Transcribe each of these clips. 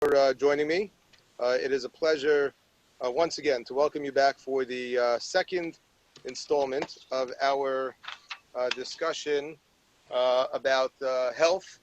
for joining me. It is a pleasure once again to welcome you back for the second installment of our discussion about health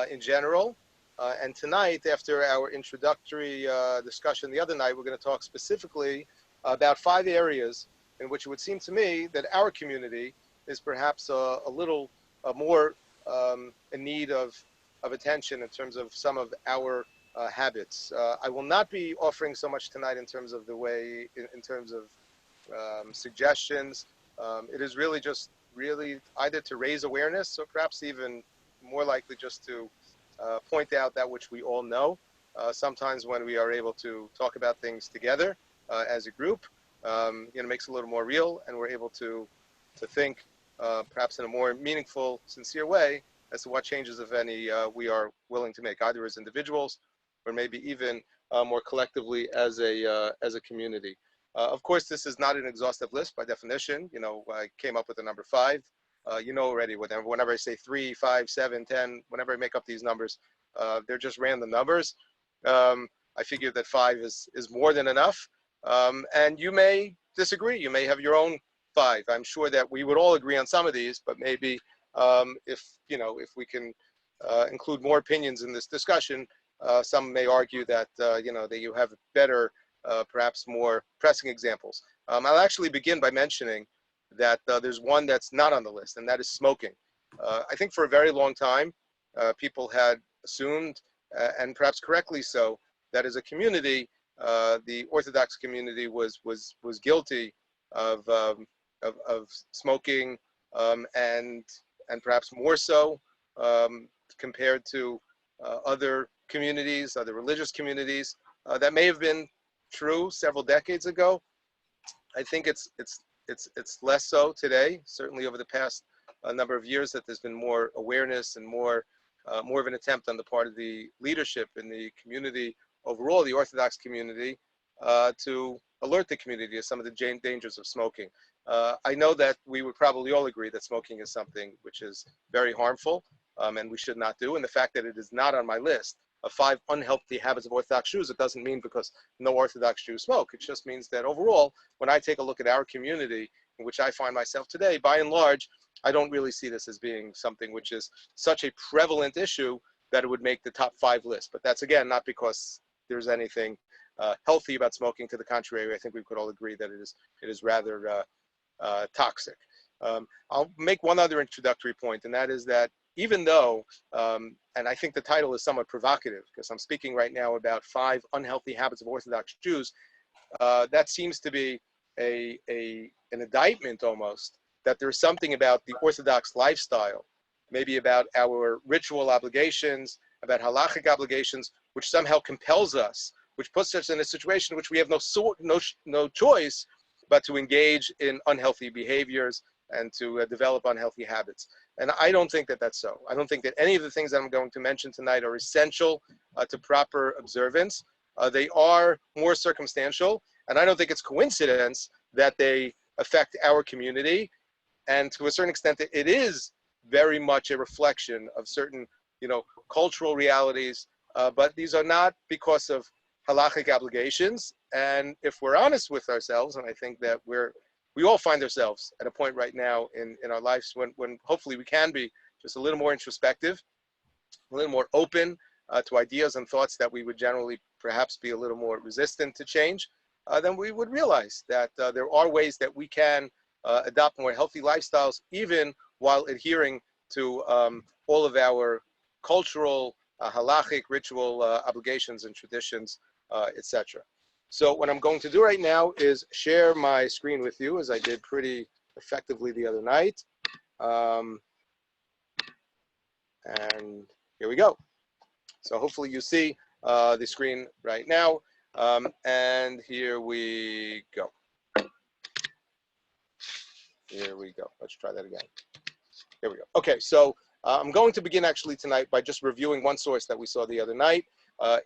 in general. And tonight, after our introductory discussion the other night, we're going to talk specifically about 5 areas in which it would seem to me that our community is perhaps a little more in need of attention in terms of some of our habits. I will not be offering so much tonight in terms of the way, in terms of suggestions. It is really just either to raise awareness or perhaps even more likely just to point out that which we all know. Sometimes when we are able to talk about things together as a group, makes it a little more real, and we're able to think perhaps in a more meaningful, sincere way as to what changes, if any, we are willing to make, either as individuals or maybe even more collectively as a community. Of course, this is not an exhaustive list by definition. I came up with the number 5. Already, whenever I say 3, 5, 7, 10, whenever I make up these numbers, they're just random numbers. I figure that 5 is more than enough. And you may disagree. You may have your own 5. I'm sure that we would all agree on some of these, but maybe if we can include more opinions in this discussion, some may argue that that you have better, perhaps more pressing examples. I'll actually begin by mentioning that there's one that's not on the list, and that is smoking. I think for a very long time, people had assumed, and perhaps correctly so, that as a community, the Orthodox community was guilty of smoking, and perhaps more so compared to other communities, other religious communities. That may have been true several decades ago. I think it's less so today. Certainly over the past number of years, that there's been more awareness and more of an attempt on the part of the leadership in the community overall, the Orthodox community, to alert the community of some of the dangers of smoking. I know that we would probably all agree that smoking is something which is very harmful, and we should not do. And the fact that it is not on my list of 5 unhealthy habits of Orthodox Jews, it doesn't mean because no Orthodox Jews smoke. It just means that overall, when I take a look at our community in which I find myself today, by and large, I don't really see this as being something which is such a prevalent issue that it would make the top 5 list. But that's, again, not because there's anything healthy about smoking. To the contrary, I think we could all agree that it is rather toxic. I'll make one other introductory point, and that is that even though, and I think the title is somewhat provocative because I'm speaking right now about 5 unhealthy habits of Orthodox Jews, that seems to be an indictment almost that there's something about the Orthodox lifestyle, maybe about our ritual obligations, about halachic obligations, which somehow compels us, which puts us in a situation in which we have no choice but to engage in unhealthy behaviors and to develop unhealthy habits. And I don't think that that's so. I don't think that any of the things that I'm going to mention tonight are essential to proper observance. They are more circumstantial, and I don't think it's coincidence that they affect our community. And to a certain extent, it is very much a reflection of certain, cultural realities, but these are not because of halachic obligations. And if we're honest with ourselves, and I think that we all find ourselves at a point right now in our lives when hopefully we can be just a little more introspective, a little more open to ideas and thoughts that we would generally perhaps be a little more resistant to change, then we would realize that there are ways that we can adopt more healthy lifestyles, even while adhering to all of our cultural, halachic, ritual obligations and traditions, etc. So what I'm going to do right now is share my screen with you, as I did pretty effectively the other night. And here we go. So hopefully you see the screen right now. And here we go. Here we go. Let's try that again. Here we go. Okay, so I'm going to begin actually tonight by just reviewing one source that we saw the other night,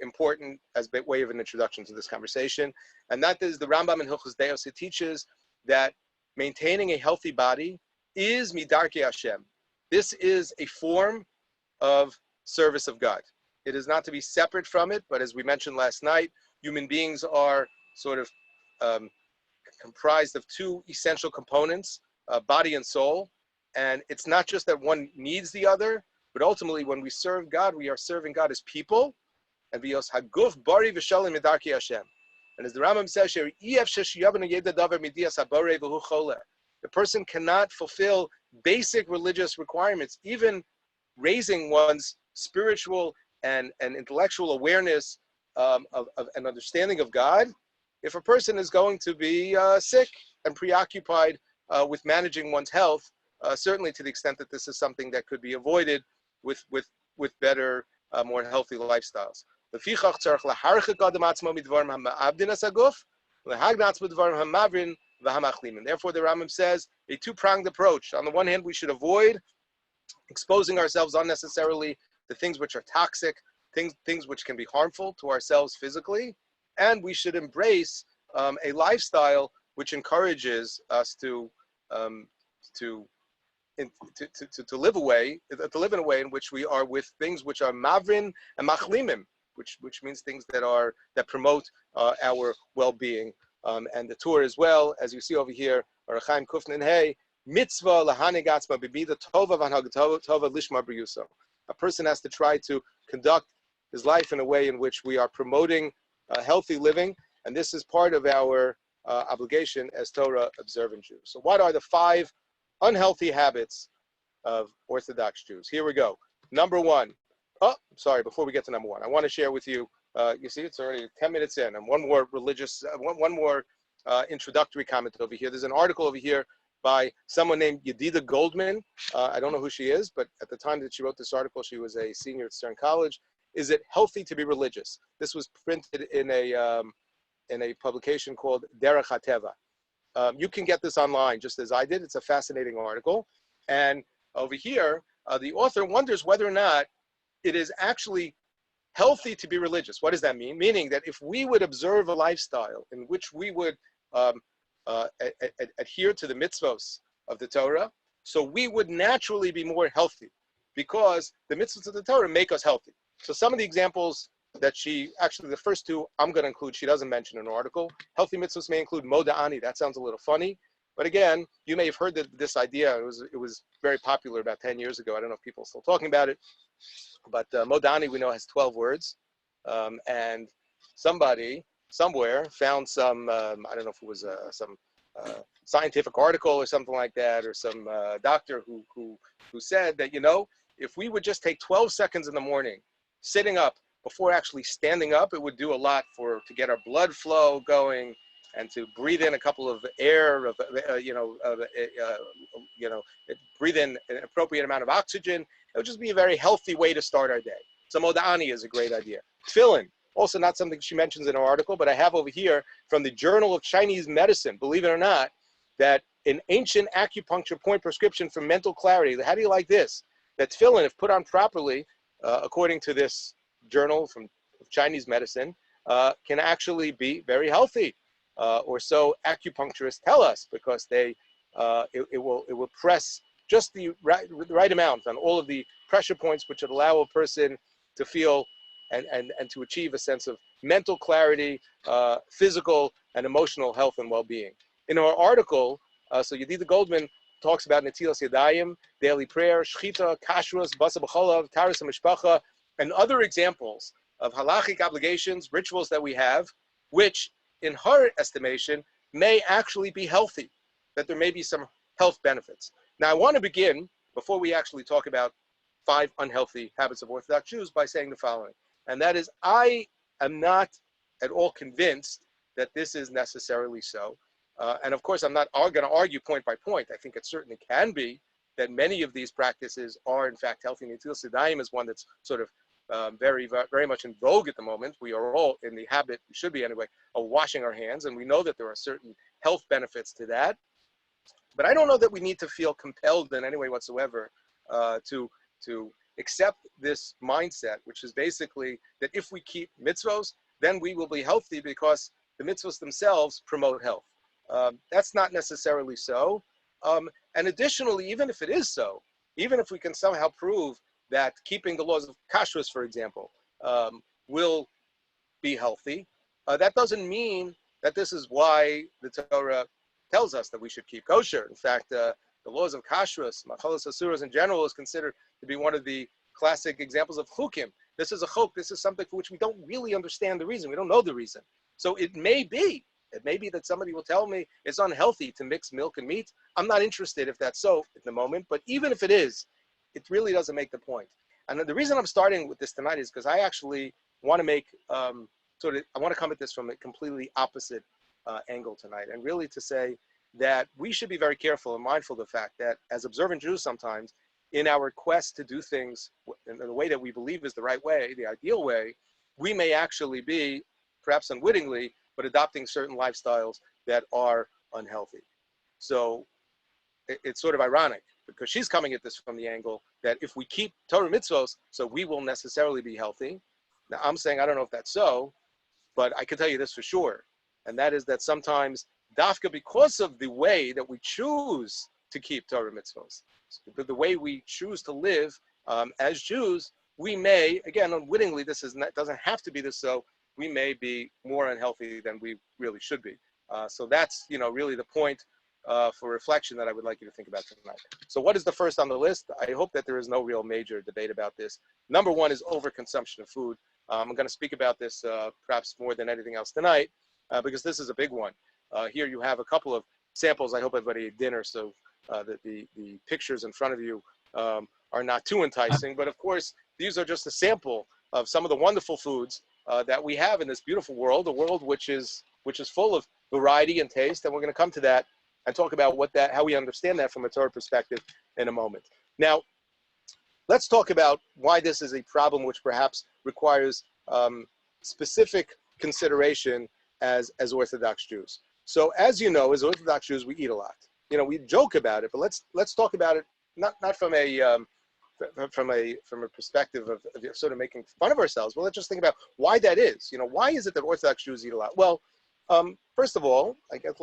important as a way of an introduction to this conversation, and that is the Rambam in Hilchos Deos. It teaches that maintaining a healthy body is midarkei Hashem. This is a form of service of God. It is not to be separate from it, but as we mentioned last night, human beings are sort of um, comprised of two essential components, body and soul. And it's not just that one needs the other, but ultimately when we serve God, we are serving God as people. And vios haguf bari v'shalim midarki Hashem. And as the Rambam says here, the person cannot fulfill basic religious requirements, even raising one's spiritual and intellectual awareness of an understanding of God, if a person is going to be sick and preoccupied with managing one's health, certainly to the extent that this is something that could be avoided with better, more healthy lifestyles. Therefore, the Rambam says a two-pronged approach. On the one hand, we should avoid exposing ourselves unnecessarily to things which are toxic, things which can be harmful to ourselves physically, and we should embrace a lifestyle which encourages us to live in a way in which we are with things which are mavrin and machlimim, which means things that promote our well-being. And the Torah as well, as you see over here, Arachaim Kufnin Hey, mitzvah lahanigatzma bibida tova vanhagatova lishma briyuso. A person has to try to conduct his life in a way in which we are promoting healthy living, and this is part of our obligation as Torah observant Jews. So what are the 5 unhealthy habits of Orthodox Jews? Here we go. Number 1. Oh, sorry, before we get to number 1, I want to share with you, you see it's already 10 minutes in, and one more introductory comment over here. There's an article over here by someone named Yedida Goldman. I don't know who she is, but at the time that she wrote this article, she was a senior at Stern College. Is it healthy to be religious? This was printed in a publication called Derech HaTeva. You can get this online, just as I did. It's a fascinating article. And over here, the author wonders whether or not it is actually healthy to be religious. What does that mean? Meaning that if we would observe a lifestyle in which we would adhere to the mitzvos of the Torah, so we would naturally be more healthy because the mitzvos of the Torah make us healthy. So some of the examples that the first 2 I'm going to include, she doesn't mention in an article. Healthy mitzvahs may include moda'ani. That sounds a little funny. But again, you may have heard this idea. It was very popular about 10 years ago. I don't know if people are still talking about it. But moda'ani, we know, has 12 words. And somebody, somewhere, found some, I don't know if it was some scientific article or something like that, or some doctor who said that, if we would just take 12 seconds in the morning, sitting up, before actually standing up, it would do a lot to get our blood flow going and to breathe in a couple of air, breathe in an appropriate amount of oxygen. It would just be a very healthy way to start our day. So moda'ani is a great idea. Tefillin, also not something she mentions in her article, but I have over here from the Journal of Chinese Medicine, believe it or not, that an ancient acupuncture point prescription for mental clarity. How do you like this? That tefillin, if put on properly, according to this journal from Chinese medicine, can actually be very healthy, or so acupuncturists tell us, because it will press just the right amount on all of the pressure points which would allow a person to feel and to achieve a sense of mental clarity, physical and emotional health and well-being. In our article, so Yedida Goldman talks about Netilas Yadayim, daily prayer, Shchita, Kashrus, Basa B'cholav, Taras HaMishpacha, and other examples of halachic obligations, rituals that we have, which in her estimation may actually be healthy, that there may be some health benefits. Now I want to begin, before we actually talk about 5 unhealthy habits of Orthodox Jews, by saying the following, and that is, I am not at all convinced that this is necessarily so. And of course, I'm not going to argue point by point. I think it certainly can be that many of these practices are in fact healthy. Netilas Yadayim is one that's sort of very, very much in vogue at the moment. We are all in the habit, we should be anyway, of washing our hands, and we know that there are certain health benefits to that. But I don't know that we need to feel compelled in any way whatsoever to accept this mindset, which is basically that if we keep mitzvos, then we will be healthy because the mitzvos themselves promote health. That's not necessarily so. And additionally, even if it is so, even if we can somehow prove that keeping the laws of kashrus, for example, will be healthy. That doesn't mean that this is why the Torah tells us that we should keep kosher. In fact, the laws of kashrus, machalos asuros in general, is considered to be one of the classic examples of chukim. This is a chuk. This is something for which we don't really understand the reason. We don't know the reason. So it may be that somebody will tell me it's unhealthy to mix milk and meat. I'm not interested if that's so at the moment, but even if it is, it really doesn't make the point. And the reason I'm starting with this tonight is because I actually want to make I want to come at this from a completely opposite angle tonight, and really to say that we should be very careful and mindful of the fact that as observant Jews sometimes, in our quest to do things in the way that we believe is the right way, the ideal way, we may actually be, perhaps unwittingly, but adopting certain lifestyles that are unhealthy. So it's sort of ironic because she's coming at this from the angle that if we keep Torah mitzvos, so we will necessarily be healthy. Now I'm saying I don't know if that's so, but I can tell you this for sure, and that is that sometimes dafka, because of the way that we choose to keep Torah mitzvos, the way we choose to live as Jews, we may, again, unwittingly, doesn't have to be this so, we may be more unhealthy than we really should be. So that's, really the point for reflection that I would like you to think about tonight. So what is the first on the list? I hope that there is no real major debate about this. Number one is overconsumption of food. I'm going to speak about this perhaps more than anything else tonight because this is a big one. Here you have a couple of samples. I hope everybody ate dinner so that the pictures in front of you are not too enticing. But of course, these are just a sample of some of the wonderful foods that we have in this beautiful world, a world which is full of variety and taste. And we're going to come to that and talk about how we understand that from a Torah perspective in a moment. Now, let's talk about why this is a problem which perhaps requires specific consideration as Orthodox Jews. So as you know, as Orthodox Jews, we eat a lot. We joke about it, but let's talk about it not from a perspective of sort of making fun of ourselves. Well, let's just think about why that is. Why is it that Orthodox Jews eat a lot? Well, first of all, I guess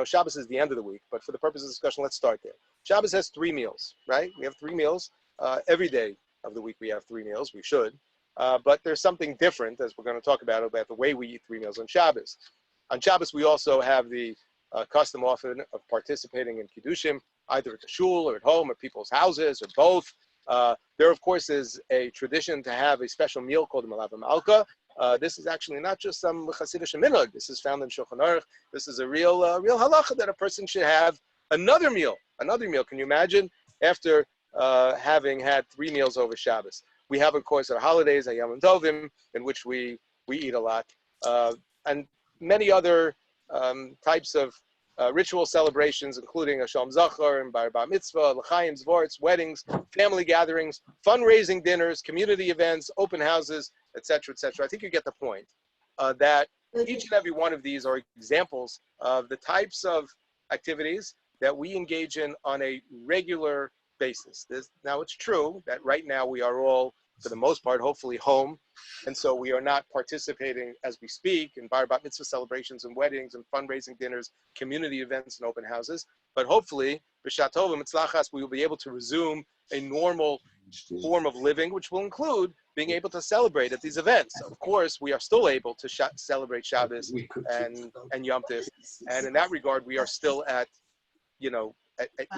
Shabbos is the end of the week, but for the purpose of discussion, let's start there. Shabbos has 3 meals, right? We have 3 meals. Every day of the week we have 3 meals. We should. But there's something different, as we're going to talk about the way we eat 3 meals on Shabbos. On Shabbos, we also have the custom often of participating in Kiddushim, either at the shul or at home or people's houses or both. There, of course, is a tradition to have a special meal called the Malava Malka. This is actually not just some Hasidic minhag. This is found in Shulchan Aruch. This is a real halacha that a person should have another meal. Can you imagine? After having had 3 meals over Shabbos. We have, of course, our holidays, Yom Tovim, in which we eat a lot, and many other types of ritual celebrations, including a Shalom Zachar and Bar Mitzvah, L'chaim, Zvorts, weddings, family gatherings, fundraising dinners, community events, open houses, etc., etc. I think you get the point that each and every one of these are examples of the types of activities that we engage in on a regular basis. Now, it's true that right now we are all, for the most part, hopefully home, and so we are not participating as we speak in Bar Mitzvah celebrations and weddings and fundraising dinners, community events and open houses. But hopefully, b'shat tova mitzlachas, we will be able to resume a normal form of living, which will include being able to celebrate at these events. Of course, we are still able to celebrate Shabbos and Yom Tov, and in that regard, we are still at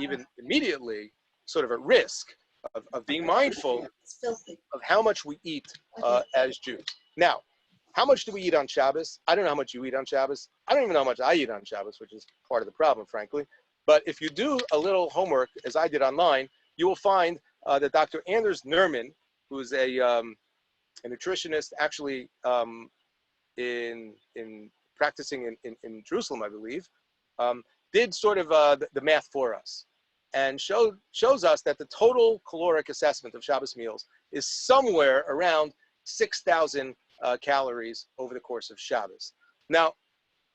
even immediately sort of at risk of being mindful of how much we eat as Jews. Now, how much do we eat on Shabbos? I don't know how much you eat on Shabbos. I don't even know how much I eat on Shabbos, which is part of the problem, frankly. But if you do a little homework, as I did online, you will find that Dr. Anders Nerman, who's a nutritionist, actually in practicing in Jerusalem, I believe, did sort of the math for us, and shows us that the total caloric assessment of Shabbos meals is somewhere around 6,000 calories over the course of Shabbos. Now,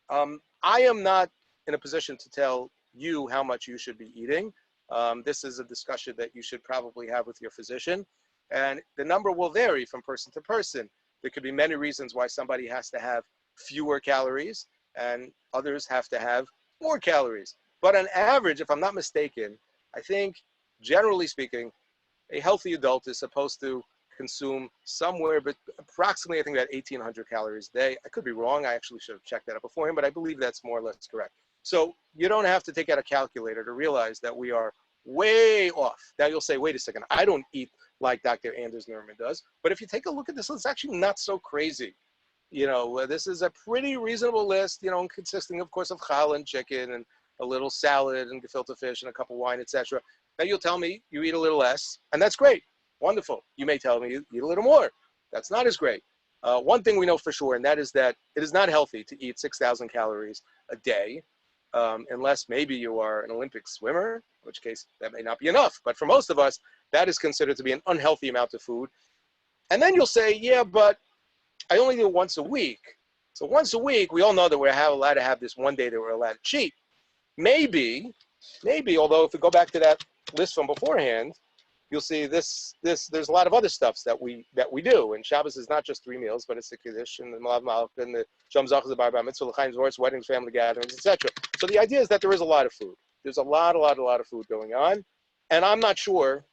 I am not in a position to tell you how much you should be eating. This is a discussion that you should probably have with your physician, and the number will vary from person to person. There could be many reasons why somebody has to have fewer calories, and others have to have more calories. But on average, if I'm not mistaken, I think, generally speaking, a healthy adult is supposed to consume somewhere, but approximately, I think, about 1,800 calories a day. I could be wrong. I actually should have checked that out beforehand, but I believe that's more or less correct. So you don't have to take out a calculator to realize that we are way off. Now you'll say, wait a second, I don't eat like Dr. Anders Nerman does. But if you take a look at this, it's actually not so crazy. This is a pretty reasonable list, consisting, of course, of challah and chicken and a little salad and gefilte fish and a cup of wine, etc. Now you'll tell me you eat a little less, and that's great. Wonderful. You may tell me you eat a little more. That's not as great. One thing we know for sure, and that is that it is not healthy to eat 6,000 calories a day, unless maybe you are an Olympic swimmer, in which case that may not be enough. But for most of us, that is considered to be an unhealthy amount of food. And then you'll say, yeah, but I only do it once a week. So once a week, we all know that we're allowed to have this one day that we're allowed to cheat. Maybe, although if we go back to that list from beforehand, you'll see there's a lot of other stuffs that we do. And Shabbos is not just 3 meals, but it's the Kiddush and the Malav Malach and the Shem Zachas, the Bar Mitzvah, L'chaim Zvorts, weddings, family gatherings, etc. So the idea is that there is a lot of food. There's a lot of food going on. And I'm not sure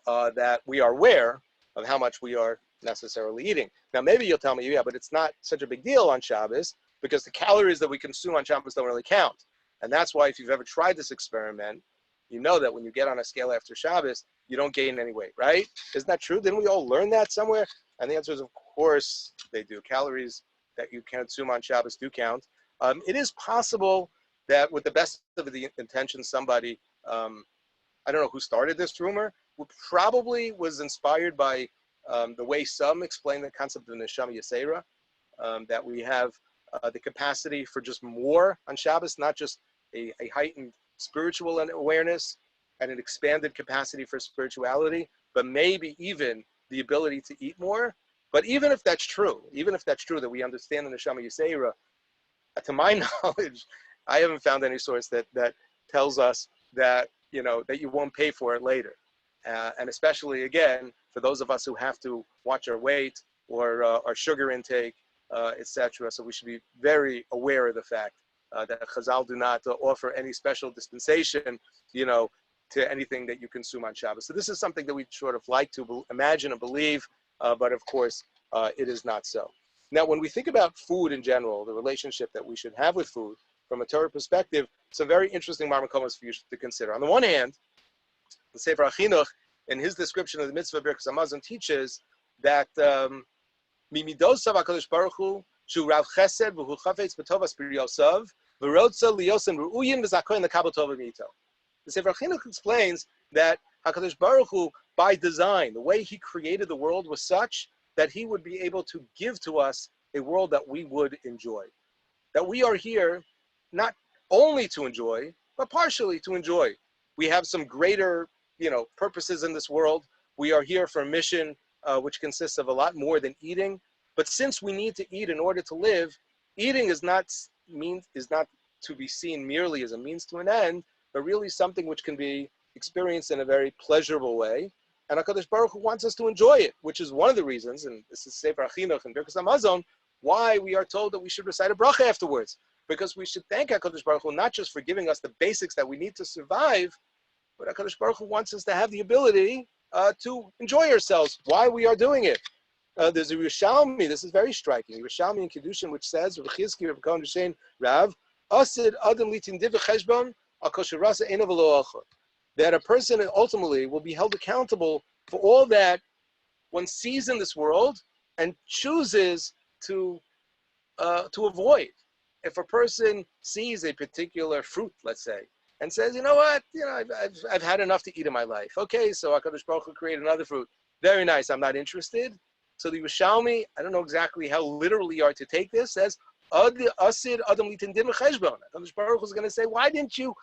that we are aware of how much we are necessarily eating. Now, maybe you'll tell me, yeah, but it's not such a big deal on Shabbos because the calories that we consume on Shabbos don't really count. And that's why if you've ever tried this experiment, you know that when you get on a scale after Shabbos, you don't gain any weight, right? Isn't that true? Didn't we all learn that somewhere? And the answer is, of course, they do. Calories that you consume on Shabbos do count. It is possible that with the best of the intentions, somebody, I don't know who started this rumor, who probably was inspired by the way some explain the concept of Neshama Yisera, that we have the capacity for just more on Shabbos, not just a heightened spiritual awareness and an expanded capacity for spirituality, but maybe even the ability to eat more. But even if that's true, that we understand the Neshama Yisera, to my knowledge, I haven't found any source that tells us that you won't pay for it later. And especially, again, for those of us who have to watch our weight or our sugar intake, etc. So we should be very aware of the fact that Chazal do not offer any special dispensation, to anything that you consume on Shabbos. So this is something that we sort of like to imagine and believe, but of course, it is not so. Now, when we think about food in general, the relationship that we should have with food from a Torah perspective, some very interesting marmakomas for you to consider. On the one hand, the Sefer HaChinuch, in his description of the mitzvah Birkas Hamazon, teaches that Mimidosav HaKadosh Baruch Hu Shu Rav Chesed V'Hu Chafetz B'Tovas B'Yosav V'Rotza Liyosen Ru'uyin V'Zakoyin L'Kabel Tova Mito. The Sefer HaChinuch explains that HaKadosh Baruch Hu, by design, the way he created the world was such that he would be able to give to us a world that we would enjoy. That we are here not only to enjoy, but partially to enjoy. We have some greater, purposes in this world. We are here for a mission which consists of a lot more than eating. But since we need to eat in order to live, eating is not to be seen merely as a means to an end, but really something which can be experienced in a very pleasurable way. And HaKadosh Baruch Hu wants us to enjoy it, which is one of the reasons, and this is Sefer HaChinuch and Birkas Hamazon, why we are told that we should recite a bracha afterwards. Because we should thank HaKadosh Baruch Hu not just for giving us the basics that we need to survive, but HaKadosh Baruch Hu wants us to have the ability to enjoy ourselves while we are doing it. There's a Yerushalmi, this is very striking, Yerushalmi in Kiddushin, which says, Rav, Asid Adam Litin Div Cheshbon, Akosherasa Einav Lo Achot. That a person ultimately will be held accountable for all that one sees in this world and chooses to avoid. If a person sees a particular fruit, let's say, and says, you know what, I've had enough to eat in my life. Okay, so HaKadosh Baruch Hu created another fruit. Very nice, I'm not interested. So the Yerushalmi, I don't know exactly how literally you are to take this, says, Asid Adam Litin Dim Cheshbon. HaKadosh Baruch Hu is going to say, why didn't you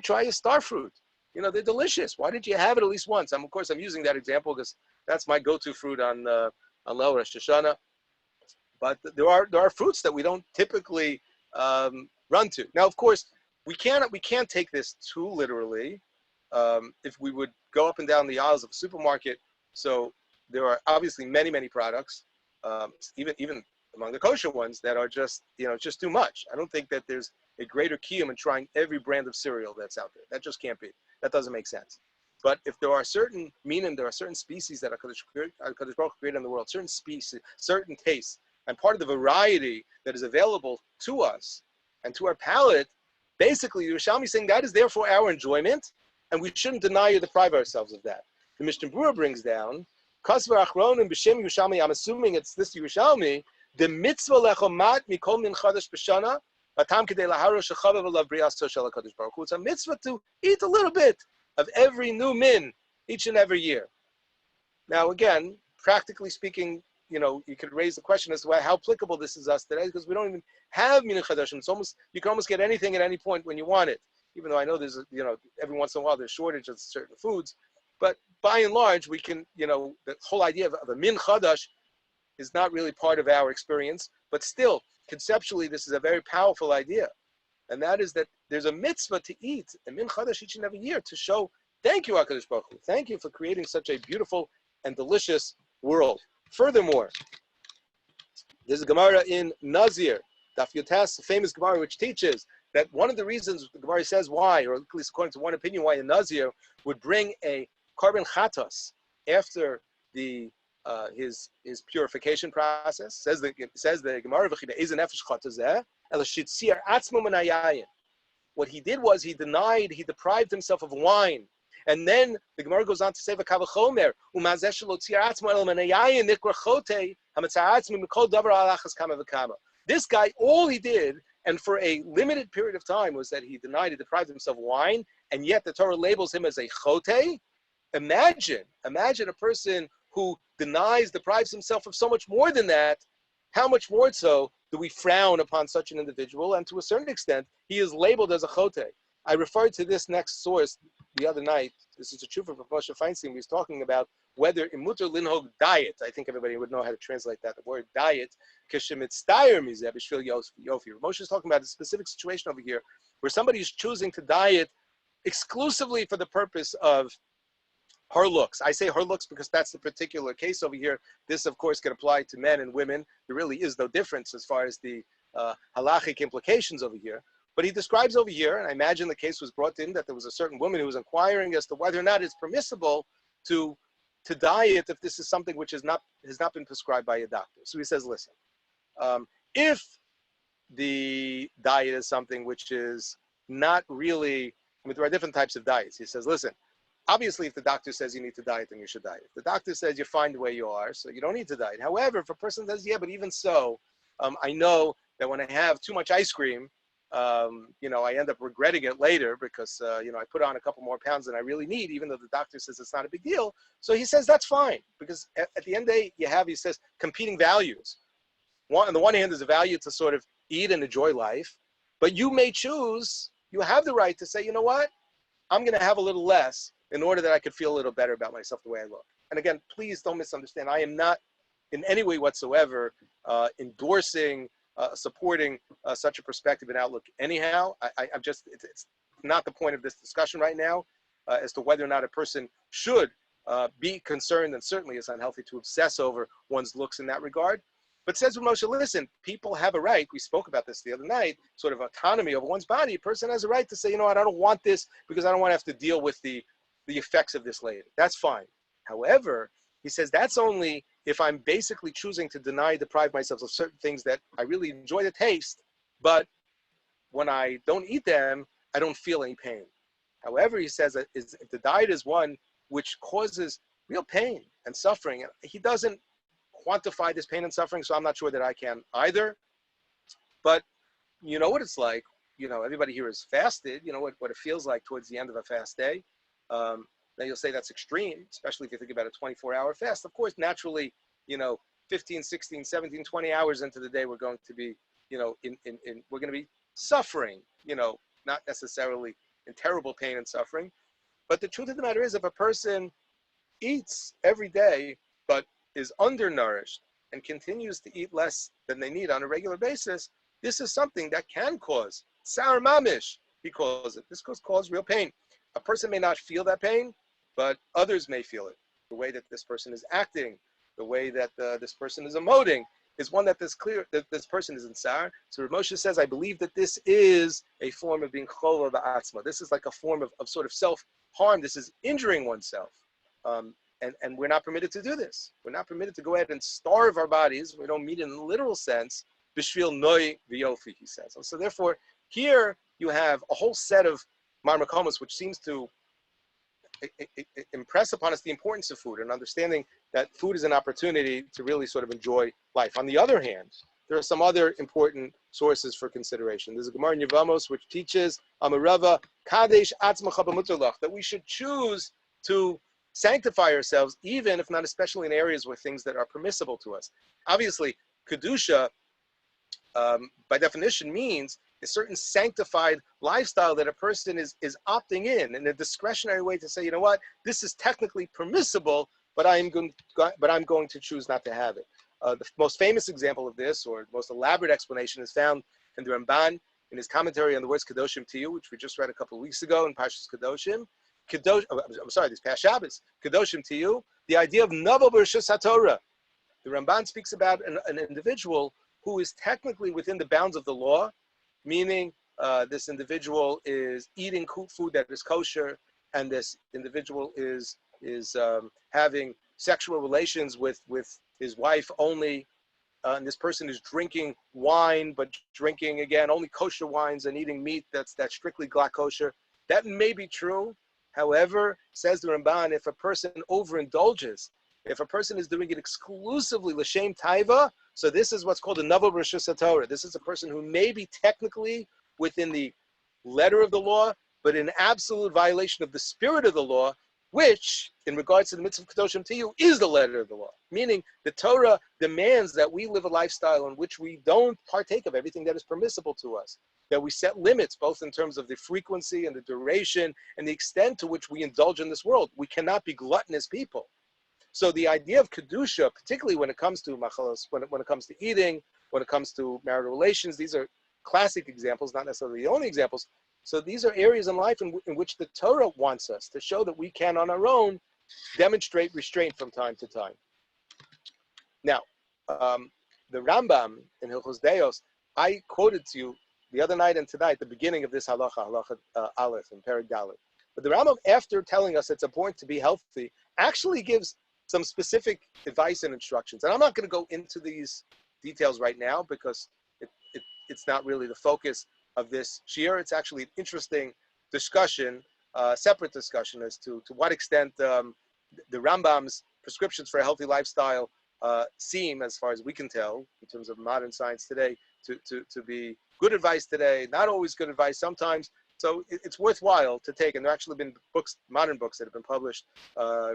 try a star fruit? They're delicious. Why didn't you have it at least once? Of course, I'm using that example because that's my go-to fruit on Leil Rosh Hashanah. But there are fruits that we don't typically run to. Now, of course, we can't take this too literally. If we would go up and down the aisles of a supermarket, so there are obviously many products, even among the kosher ones, that are just just too much. I don't think that there's a greater kiyum in trying every brand of cereal that's out there. That just can't be. That doesn't make sense. But if there are certain meaning, there are certain species that HaKadosh Baruch Hu created in the world, certain species, certain tastes, and part of the variety that is available to us and to our palate, basically, Yerushalmi is saying that is there for our enjoyment, and we shouldn't deny or deprive ourselves of that. The Mishnah Berurah brings down, Kasvar Achronim B'Shem Yerushalmi, I'm assuming it's this Yerushalmi, the mitzvah lechomat mikol min chadash b'shana, batam kedei laharo shechavev alav briyaso shel HaKadosh Baruch Hu. It's a mitzvah to eat a little bit of every new min each and every year. Now, again, practically speaking, you could raise the question as to how applicable this is us today, because we don't even have min chadashim. It's almost, you can almost get anything at any point when you want it, even though I know there's, every once in a while there's shortage of certain foods. But by and large, we can, the whole idea of a min chadash is not really part of our experience, but still, conceptually, this is a very powerful idea. And that is that there's a mitzvah to eat a min chadash each and every year to show, thank you, HaKadosh Baruch Hu. Thank you for creating such a beautiful and delicious world. Furthermore, there's a Gemara in Nazir, Daf Yotas, a famous Gemara, which teaches that one of the reasons the Gemara says why, or at least according to one opinion, why a Nazir would bring a carbon chatos after the his purification process. Says the Gemara, what he did was he deprived himself of wine. And then the Gemara goes on to say, this guy, all he did, and for a limited period of time, was that he deprived himself of wine, and yet the Torah labels him as a chote. Imagine a person who deprives himself of so much more than that. How much more so do we frown upon such an individual? And to a certain extent, he is labeled as a chote. I referred to this next source the other night. This is a truth of Moshe Feinstein. He was talking about whether in mutter linhog diet. I think everybody would know how to translate that. The word diet. Moshe is talking about a specific situation over here where somebody is choosing to diet exclusively for the purpose of her looks. I say her looks because that's the particular case over here. This, of course, can apply to men and women. There really is no difference as far as the halachic implications over here. But he describes over here, and I imagine the case was brought in, that there was a certain woman who was inquiring as to whether or not it's permissible to diet if this is something which has not been prescribed by a doctor. So he says, listen, if the diet is something which is not really, there are different types of diets. He says, listen, obviously, if the doctor says you need to diet, then you should diet. If the doctor says you're fine the way you are, so you don't need to diet. However, if a person says, yeah, but even so, I know that when I have too much ice cream, I end up regretting it later because, I put on a couple more pounds than I really need, even though the doctor says it's not a big deal. So he says that's fine, because at the end of the day, he says, competing values. On the one hand, there's a value to sort of eat and enjoy life, but you may choose, you have the right to say, you know what, I'm going to have a little less in order that I could feel a little better about myself the way I look. And again, please don't misunderstand. I am not in any way whatsoever endorsing, supporting such a perspective and outlook anyhow. I'm just, it's not the point of this discussion right now as to whether or not a person should be concerned, and certainly it's unhealthy to obsess over one's looks in that regard. But says Moshe, listen, people have a right, we spoke about this the other night, sort of autonomy over one's body. A person has a right to say, you know what, I don't want this because I don't want to have to deal with the effects of this later. That's fine. However, he says that's only if I'm basically choosing to deprive myself of certain things that I really enjoy the taste, but when I don't eat them, I don't feel any pain. However, he says that if the diet is one which causes real pain and suffering, and he doesn't quantify this pain and suffering, so I'm not sure that I can either. But you know what it's like. Everybody here has fasted. You know what it feels like towards the end of a fast day. Now you'll say that's extreme, especially if you think about a 24-hour fast. Of course, naturally, 15, 16, 17, 20 hours into the day, we're going to be, we're going to be suffering, not necessarily in terrible pain and suffering. But the truth of the matter is, if a person eats every day, but is undernourished and continues to eat less than they need on a regular basis, this is something that can cause sour mamish. He calls it. This could cause real pain. A person may not feel that pain, but others may feel it. The way that this person is acting, the way that this person is emoting, is one that is clear that this person is in Tsar. So Rav Moshe says, I believe that this is a form of being Chol Ba'atzma. This is like a form of sort of self-harm. This is injuring oneself. And we're not permitted to do this. We're not permitted to go ahead and starve our bodies. We don't mean it in the literal sense. Bishvil noi v'yofi, he says. And so therefore, here you have a whole set of marmakomos, which seems to impress upon us the importance of food and understanding that food is an opportunity to really sort of enjoy life. On the other hand, there are some other important sources for consideration. There's a Gemara in Yevamos which teaches Amarava Kadesh Atzmacha b'mutarlach, that we should choose to sanctify ourselves, even if not especially in areas where things that are permissible to us. Obviously, Kedusha, by definition, means a certain sanctified lifestyle that a person is opting in a discretionary way to say, you know what, this is technically permissible, but I'm going to choose not to have it. The most famous example of this, or the most elaborate explanation, is found in the Ramban in his commentary on the words Kedoshim to you, which we just read a couple of weeks ago in Parshas Kedoshim. This past Shabbos, Kedoshim to you, the idea of Navo B'Rishus HaTorah. The Ramban speaks about an individual who is technically within the bounds of the law, meaning this individual is eating food that is kosher, and this individual is having sexual relations with his wife only, and this person is drinking wine, but drinking, again, only kosher wines, and eating meat that's strictly glak kosher. That may be true. However, says the Ramban, if a person overindulges, if a person is doing it exclusively l'shem taiva, so this is what's called a navo b'rishus haTorah. This is a person who may be technically within the letter of the law, but in absolute violation of the spirit of the law, which, in regards to the mitzvah kedoshim to you, is the letter of the law. Meaning, the Torah demands that we live a lifestyle in which we don't partake of everything that is permissible to us, that we set limits, both in terms of the frequency and the duration and the extent to which we indulge in this world. We cannot be gluttonous people. So the idea of kedusha, particularly when it comes to machalos, when it comes to eating, when it comes to marital relations, these are classic examples, not necessarily the only examples. So these are areas in life in which the Torah wants us to show that we can, on our own, demonstrate restraint from time to time. Now, the Rambam in Hilchos Deos, I quoted to you the other night and tonight, the beginning of this halacha Aleph in Perek Dalet. But the Rambam, after telling us it's important to be healthy, actually gives some specific advice and instructions. And I'm not going to go into these details right now because it's not really the focus of this shiur. It's actually an interesting discussion, separate discussion as to what extent the Rambam's prescriptions for a healthy lifestyle seem, as far as we can tell, in terms of modern science today, to be good advice today, not always good advice sometimes. So it's worthwhile to take, and there have actually been books, modern books, that have been published,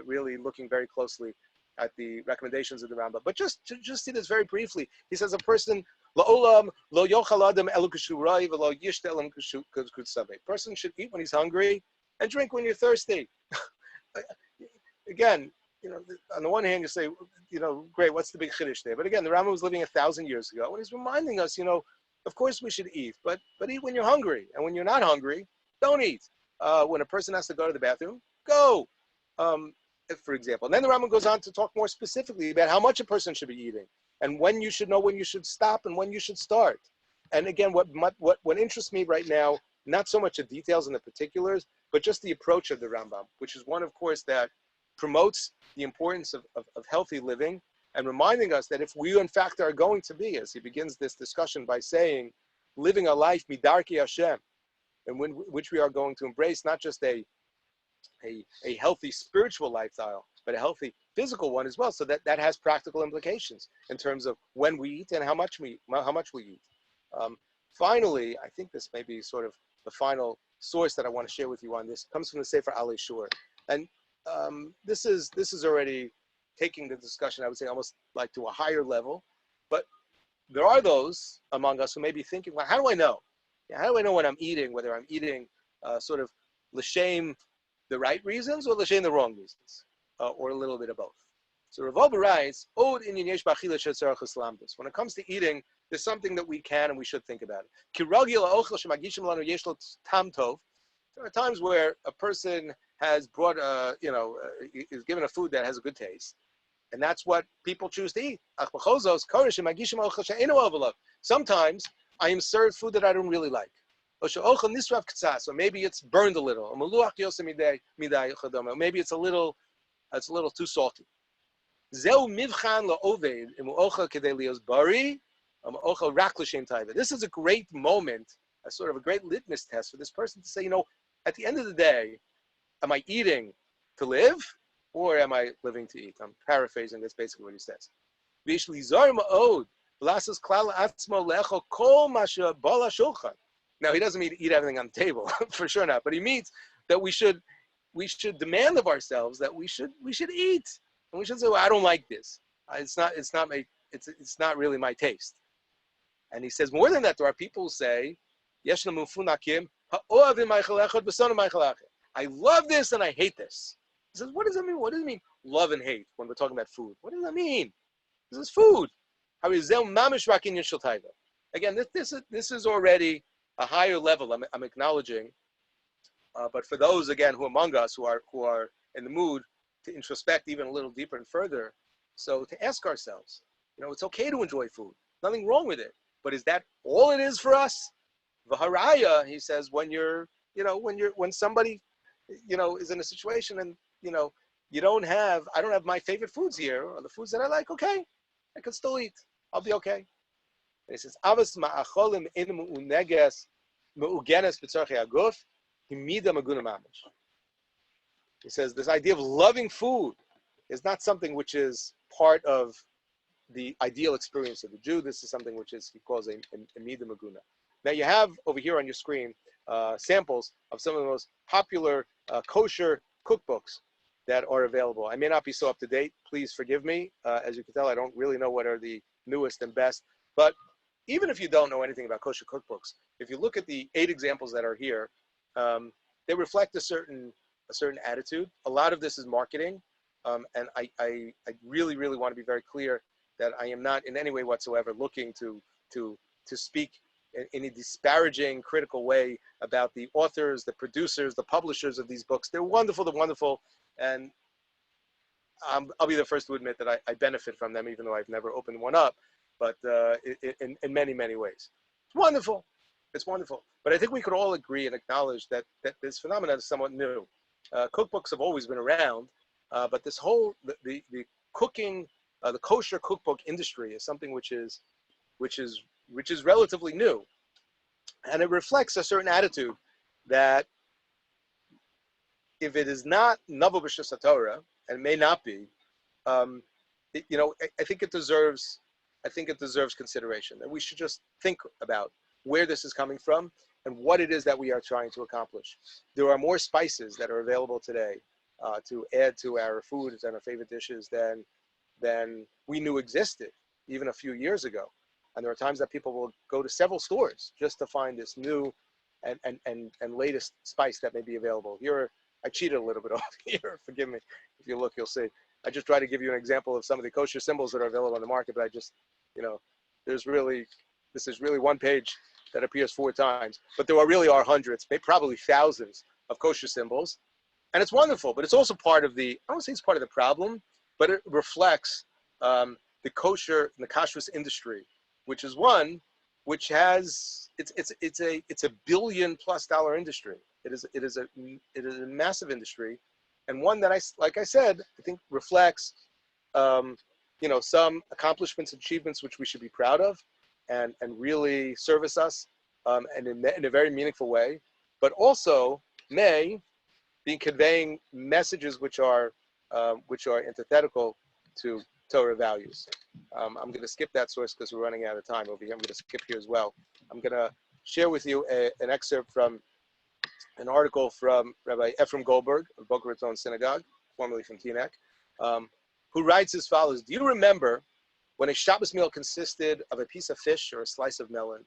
really looking very closely at the recommendations of the Rambam. But just see this very briefly. He says a person, la'olam lo yochal adam elu kashu rai v'lo yishta elam kashu kutzaveh. Person should eat when he's hungry and drink when you're thirsty. Again, on the one hand, you say, great, what's the big chiddush there? But again, the Rambam was living 1,000 years ago, and he's reminding us, of course we should eat, but eat when you're hungry. And when you're not hungry, don't eat. When a person has to go to the bathroom, go, for example. And then the Rambam goes on to talk more specifically about how much a person should be eating, and when you should know when you should stop and when you should start. And again, what interests me right now, not so much the details and the particulars, but just the approach of the Rambam, which is one, of course, that promotes the importance of healthy living, and reminding us that if we, in fact, are going to be, as he begins this discussion by saying, living a life midarki Hashem, and which we are going to embrace not just a healthy spiritual lifestyle, but a healthy physical one as well. So that has practical implications in terms of when we eat and how much we eat. Finally, I think this may be sort of the final source that I want to share with you on this. It comes from the Sefer Alei Shur, and this is already taking the discussion, I would say, almost like to a higher level. But there are those among us who may be thinking, well, how do I know? How do I know when I'm eating, whether I'm eating sort of l'shem the right reasons or l'shem the wrong reasons, or a little bit of both? So Rav Ober writes, when it comes to eating, there's something that we can and we should think about it. There are times where a person has brought, is given a food that has a good taste, And that's what people choose to eat. Sometimes I am served food that I don't really like. Or maybe it's burned a little. Or maybe it's a little too salty. This is a great moment, a sort of a great litmus test for this person to say, you know, at the end of the day, am I eating to live or am I living to eat? I'm paraphrasing, that's basically what he says. Now, he doesn't mean to eat everything on the table, for sure not, but he means that we should demand of ourselves that we should eat. And we should say, well, I don't like this. It's not really my taste. And he says more than that, there are people who say, I love this and I hate this. He says, what does that mean? What does it mean, love and hate, when we're talking about food? What does that mean? This is food. Again, this is already a higher level. I'm acknowledging, but for those again who among us who are in the mood to introspect even a little deeper and further, so to ask ourselves, you know, it's okay to enjoy food. Nothing wrong with it. But is that all it is for us? V'haraya, he says, when somebody, you know, is in a situation and, you know, I don't have my favorite foods here, or the foods that I like, okay, I can still eat. I'll be okay. And he says, Avas ma'acholim in mu'uneges mu'ugenes b'tzarchei aguf himida maguna mamish. He says this idea of loving food is not something which is part of the ideal experience of the Jew. This is something which he calls a mida maguna. Now you have over here on your screen samples of some of the most popular kosher cookbooks that are available. I may not be so up to date. Please forgive me. As you can tell, I don't really know what are the newest and best. But even if you don't know anything about kosher cookbooks, if you look at the 8 examples that are here, they reflect a certain attitude. A lot of this is marketing, and I really, really want to be very clear that I am not in any way whatsoever looking to speak in a disparaging, critical way about the authors, the producers, the publishers of these books. They're wonderful, and I'll be the first to admit that I benefit from them, even though I've never opened one up, but in many, many ways. It's wonderful. But I think we could all agree and acknowledge that this phenomenon is somewhat new. Cookbooks have always been around, but this whole, the cooking, the kosher cookbook industry is something which is relatively new, and it reflects a certain attitude that if it is not navo b'shus Torah, and may not be, I think it deserves consideration. And we should just think about where this is coming from and what it is that we are trying to accomplish. There are more spices that are available today to add to our foods and our favorite dishes than we knew existed even a few years ago. And there are times that people will go to several stores just to find this new and latest spice that may be available. Here, I cheated a little bit over here. Forgive me. If you look, you'll see. I just try to give you an example of some of the kosher symbols that are available on the market, but I just, this is really one page that appears 4 times, but there really are hundreds, maybe probably thousands of kosher symbols. And it's wonderful, but it's also part of I don't say it's part of the problem, but it reflects the kosher and the kashrus industry, which is one which has, it's a $1 billion+ industry. It is a massive industry, and one that like I said, I think reflects some accomplishments and achievements which we should be proud of, and really service us, and in a very meaningful way, but also may be conveying messages which are antithetical to Torah values. I'm going to skip that source because we're running out of time over here. I'm going to skip here as well. I'm going to share with you an excerpt from an article from Rabbi Ephraim Goldberg of Boca Raton Synagogue, formerly from Teaneck, who writes as follows: do you remember when a Shabbos meal consisted of a piece of fish or a slice of melon,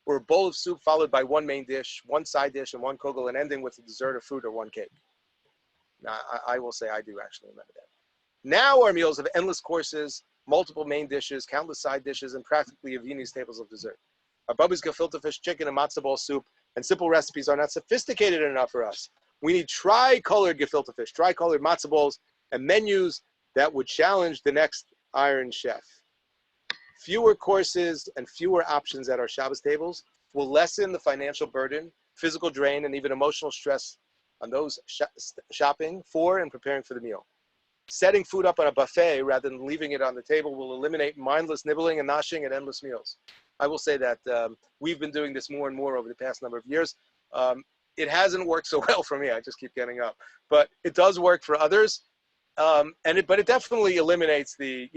or a bowl of soup followed by one main dish, one side dish, and one kugel, and ending with a dessert of fruit or one cake? Now, I will say I do actually remember that. Now our meals have endless courses, multiple main dishes, countless side dishes, and practically Avini's tables of dessert. Our Bubby's gefilte fish, chicken, and matzo ball soup and simple recipes are not sophisticated enough for us. We need tri-colored gefilte fish, tri-colored matzo balls, and menus that would challenge the next Iron Chef. Fewer courses and fewer options at our Shabbos tables will lessen the financial burden, physical drain, and even emotional stress on those shopping for and preparing for the meal. Setting food up on a buffet rather than leaving it on the table will eliminate mindless nibbling and noshing at endless meals. I will say that we've been doing this more and more over the past number of years. It hasn't worked so well for me. I just keep getting up, but it does work for others. But it definitely eliminates the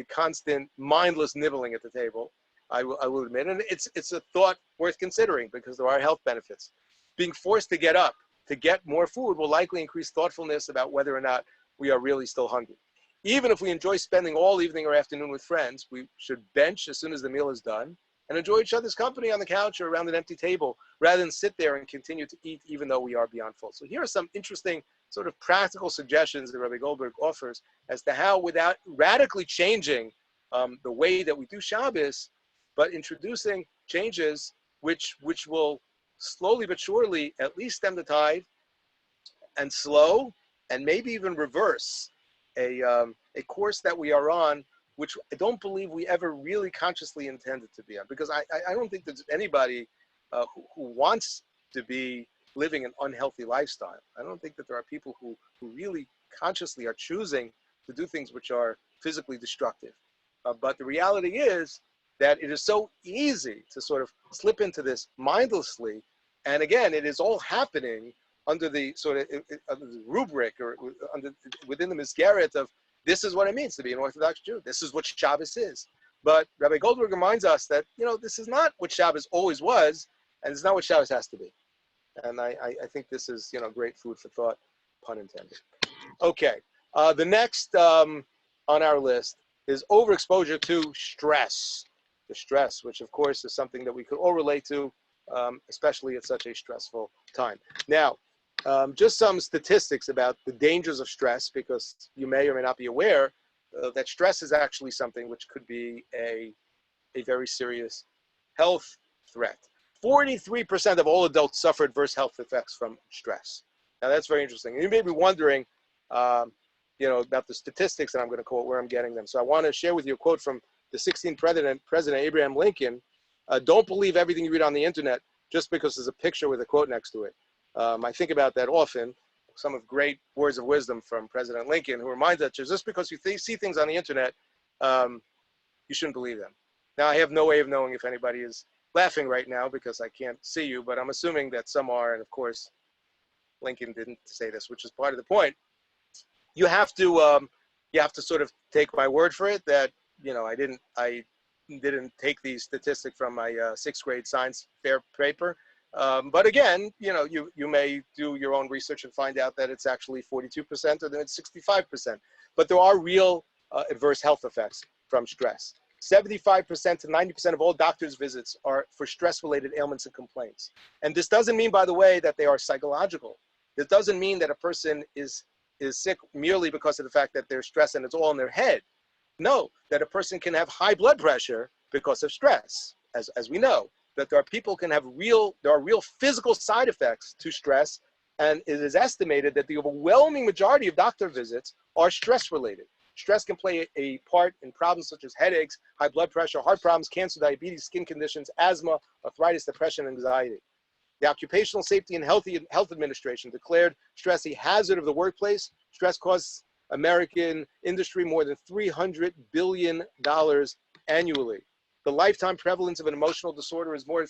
constant mindless nibbling at the table. I will admit, and it's a thought worth considering because there are health benefits. Being forced to get up to get more food will likely increase thoughtfulness about whether or not we are really still hungry. Even if we enjoy spending all evening or afternoon with friends, we should bench as soon as the meal is done and enjoy each other's company on the couch or around an empty table rather than sit there and continue to eat even though we are beyond full. So here are some interesting sort of practical suggestions that Rabbi Goldberg offers as to how, without radically changing the way that we do Shabbos, but introducing changes which will slowly but surely at least stem the tide and slow and maybe even reverse a course that we are on, which I don't believe we ever really consciously intended to be on. Because I don't think there's anybody who wants to be living an unhealthy lifestyle. I don't think that there are people who really consciously are choosing to do things which are physically destructive. But the reality is that it is so easy to sort of slip into this mindlessly. And again, it is all happening under the sort of under the rubric or within the misgarret of this is what it means to be an Orthodox Jew. This is what Shabbos is. But Rabbi Goldberg reminds us that, this is not what Shabbos always was, and it's not what Shabbos has to be. And I think this is, great food for thought, pun intended. Okay, the next on our list is overexposure to stress. The stress, which of course is something that we could all relate to, especially at such a stressful time. Now, just some statistics about the dangers of stress, because you may or may not be aware that stress is actually something which could be a very serious health threat. 43% of all adults suffer adverse health effects from stress. Now that's very interesting. And you may be wondering, about the statistics, and I'm going to quote where I'm getting them. So I want to share with you a quote from the 16th President Abraham Lincoln. Don't believe everything you read on the internet just because there's a picture with a quote next to it. I think about that often. Some of great words of wisdom from President Lincoln, who reminds us just because you see things on the internet, you shouldn't believe them. Now, I have no way of knowing if anybody is laughing right now because I can't see you, but I'm assuming that some are, and of course, Lincoln didn't say this, which is part of the point. You have to sort of take my word for it that I didn't take the statistic from my 6th grade science fair paper. But again, you may do your own research and find out that it's actually 42% or then it's 65%. But there are real adverse health effects from stress. 75% to 90% of all doctors' visits are for stress-related ailments and complaints. And this doesn't mean, by the way, that they are psychological. This doesn't mean that a person is sick merely because of the fact that they're stressed and it's all in their head. No, that a person can have high blood pressure because of stress, as we know. That there are real physical side effects to stress, and it is estimated that the overwhelming majority of doctor visits are stress-related. Stress can play a part in problems such as headaches, high blood pressure, heart problems, cancer, diabetes, skin conditions, asthma, arthritis, depression, and anxiety. The Occupational Safety and Health Administration declared stress a hazard of the workplace. Stress costs American industry more than $300 billion annually. The lifetime prevalence of an emotional disorder is more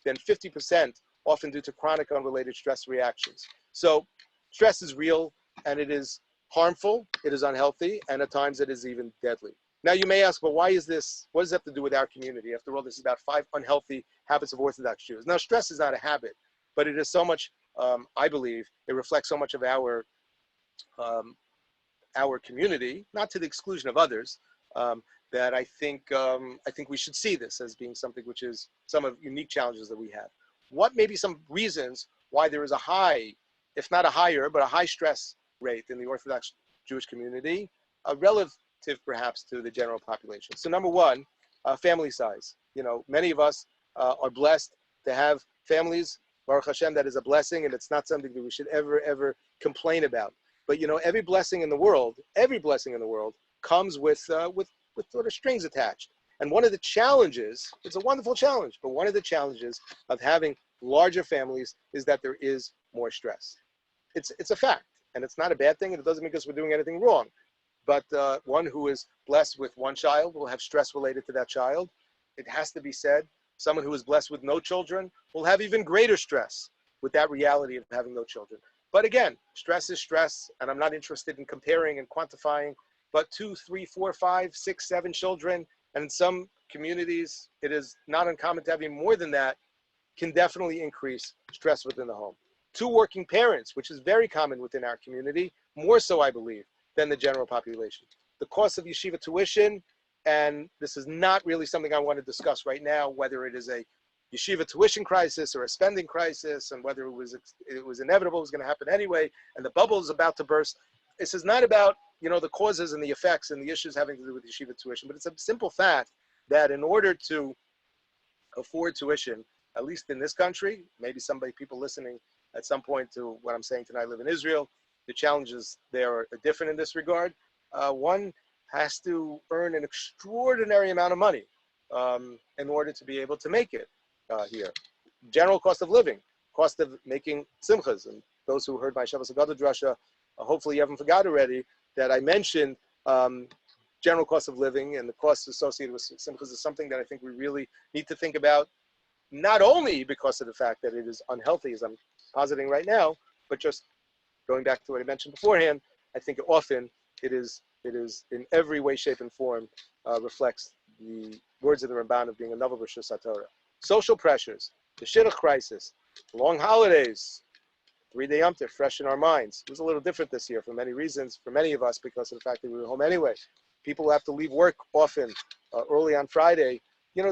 than 50%, often due to chronic unrelated stress reactions. So stress is real, and it is harmful, it is unhealthy, and at times it is even deadly. Now you may ask, well, why is this? What does that have to do with our community? After all, this is about 5 unhealthy habits of Orthodox Jews. Now, stress is not a habit, but it is so much, I believe, it reflects so much of our community, not to the exclusion of others, that I think we should see this as being something which is some of unique challenges that we have. What may be some reasons why there is a high, if not a higher, but a high stress rate in the Orthodox Jewish community, relative perhaps to the general population? So number one, family size. Many of us are blessed to have families. Baruch Hashem, that is a blessing, and it's not something that we should ever complain about. But every blessing in the world, comes with sort of strings attached. And one of the challenges, it's a wonderful challenge, but one of the challenges of having larger families is that there is more stress. It's a fact, and it's not a bad thing, and it doesn't mean because we're doing anything wrong. But one who is blessed with one child will have stress related to that child. It has to be said, someone who is blessed with no children will have even greater stress with that reality of having no children. But again, stress is stress, and I'm not interested in comparing and quantifying, but 2, 3, 4, 5, 6, 7 children, and in some communities, it is not uncommon to having more than that, can definitely increase stress within the home. 2 working parents, which is very common within our community, more so, I believe, than the general population. The cost of yeshiva tuition, and this is not really something I want to discuss right now, whether it is a yeshiva tuition crisis or a spending crisis, and whether it was inevitable, it was going to happen anyway, and the bubble is about to burst. This is not about the causes and the effects and the issues having to do with yeshiva tuition, but it's a simple fact that in order to afford tuition, at least in this country, maybe people listening at some point to what I'm saying tonight live in Israel, the challenges there are different in this regard. One has to earn an extraordinary amount of money in order to be able to make it here. General cost of living, cost of making simchas, and those who heard my Shabbos Agada drasha, hopefully you haven't forgot already that I mentioned general cost of living and the costs associated with simchas is something that I think we really need to think about, not only because of the fact that it is unhealthy, as I'm positing right now, but just going back to what I mentioned beforehand, I think often it is in every way, shape, and form reflects the words of the Ramban of being a novel b'shus HaTorah. Social pressures, the shidduch crisis, long holidays, 3-day Yom Tov fresh in our minds. It was a little different this year for many reasons, for many of us, because of the fact that we were home anyway. People who have to leave work often, early on Friday.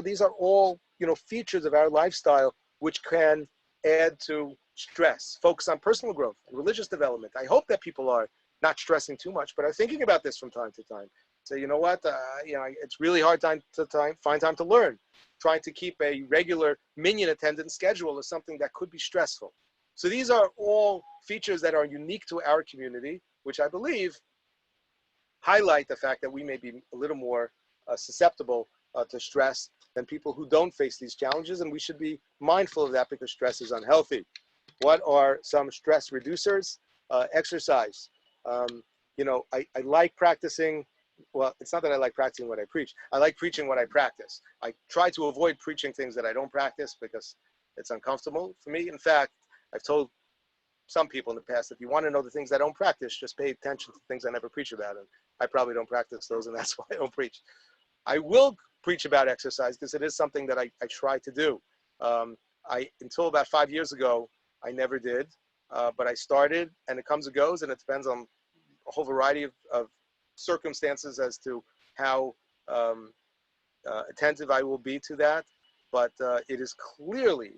These are all, features of our lifestyle which can add to stress. Focus on personal growth and religious development. I hope that people are not stressing too much, but are thinking about this from time to time. Say, you know what, it's really hard find time to learn. Trying to keep a regular minyan attendance schedule is something that could be stressful. So these are all features that are unique to our community, which I believe highlight the fact that we may be a little more susceptible to stress than people who don't face these challenges, and we should be mindful of that because stress is unhealthy. What are some stress reducers? Exercise. I like practicing. Well, it's not that I like practicing what I preach. I like preaching what I practice. I try to avoid preaching things that I don't practice because it's uncomfortable for me. In fact, I've told some people in the past, if you want to know the things I don't practice, just pay attention to things I never preach about. And I probably don't practice those, and that's why I don't preach. I will preach about exercise because it is something that I try to do. Until about 5 years ago, I never did, but I started, and it comes and goes, and it depends on a whole variety of circumstances as to how attentive I will be to that. But it is clearly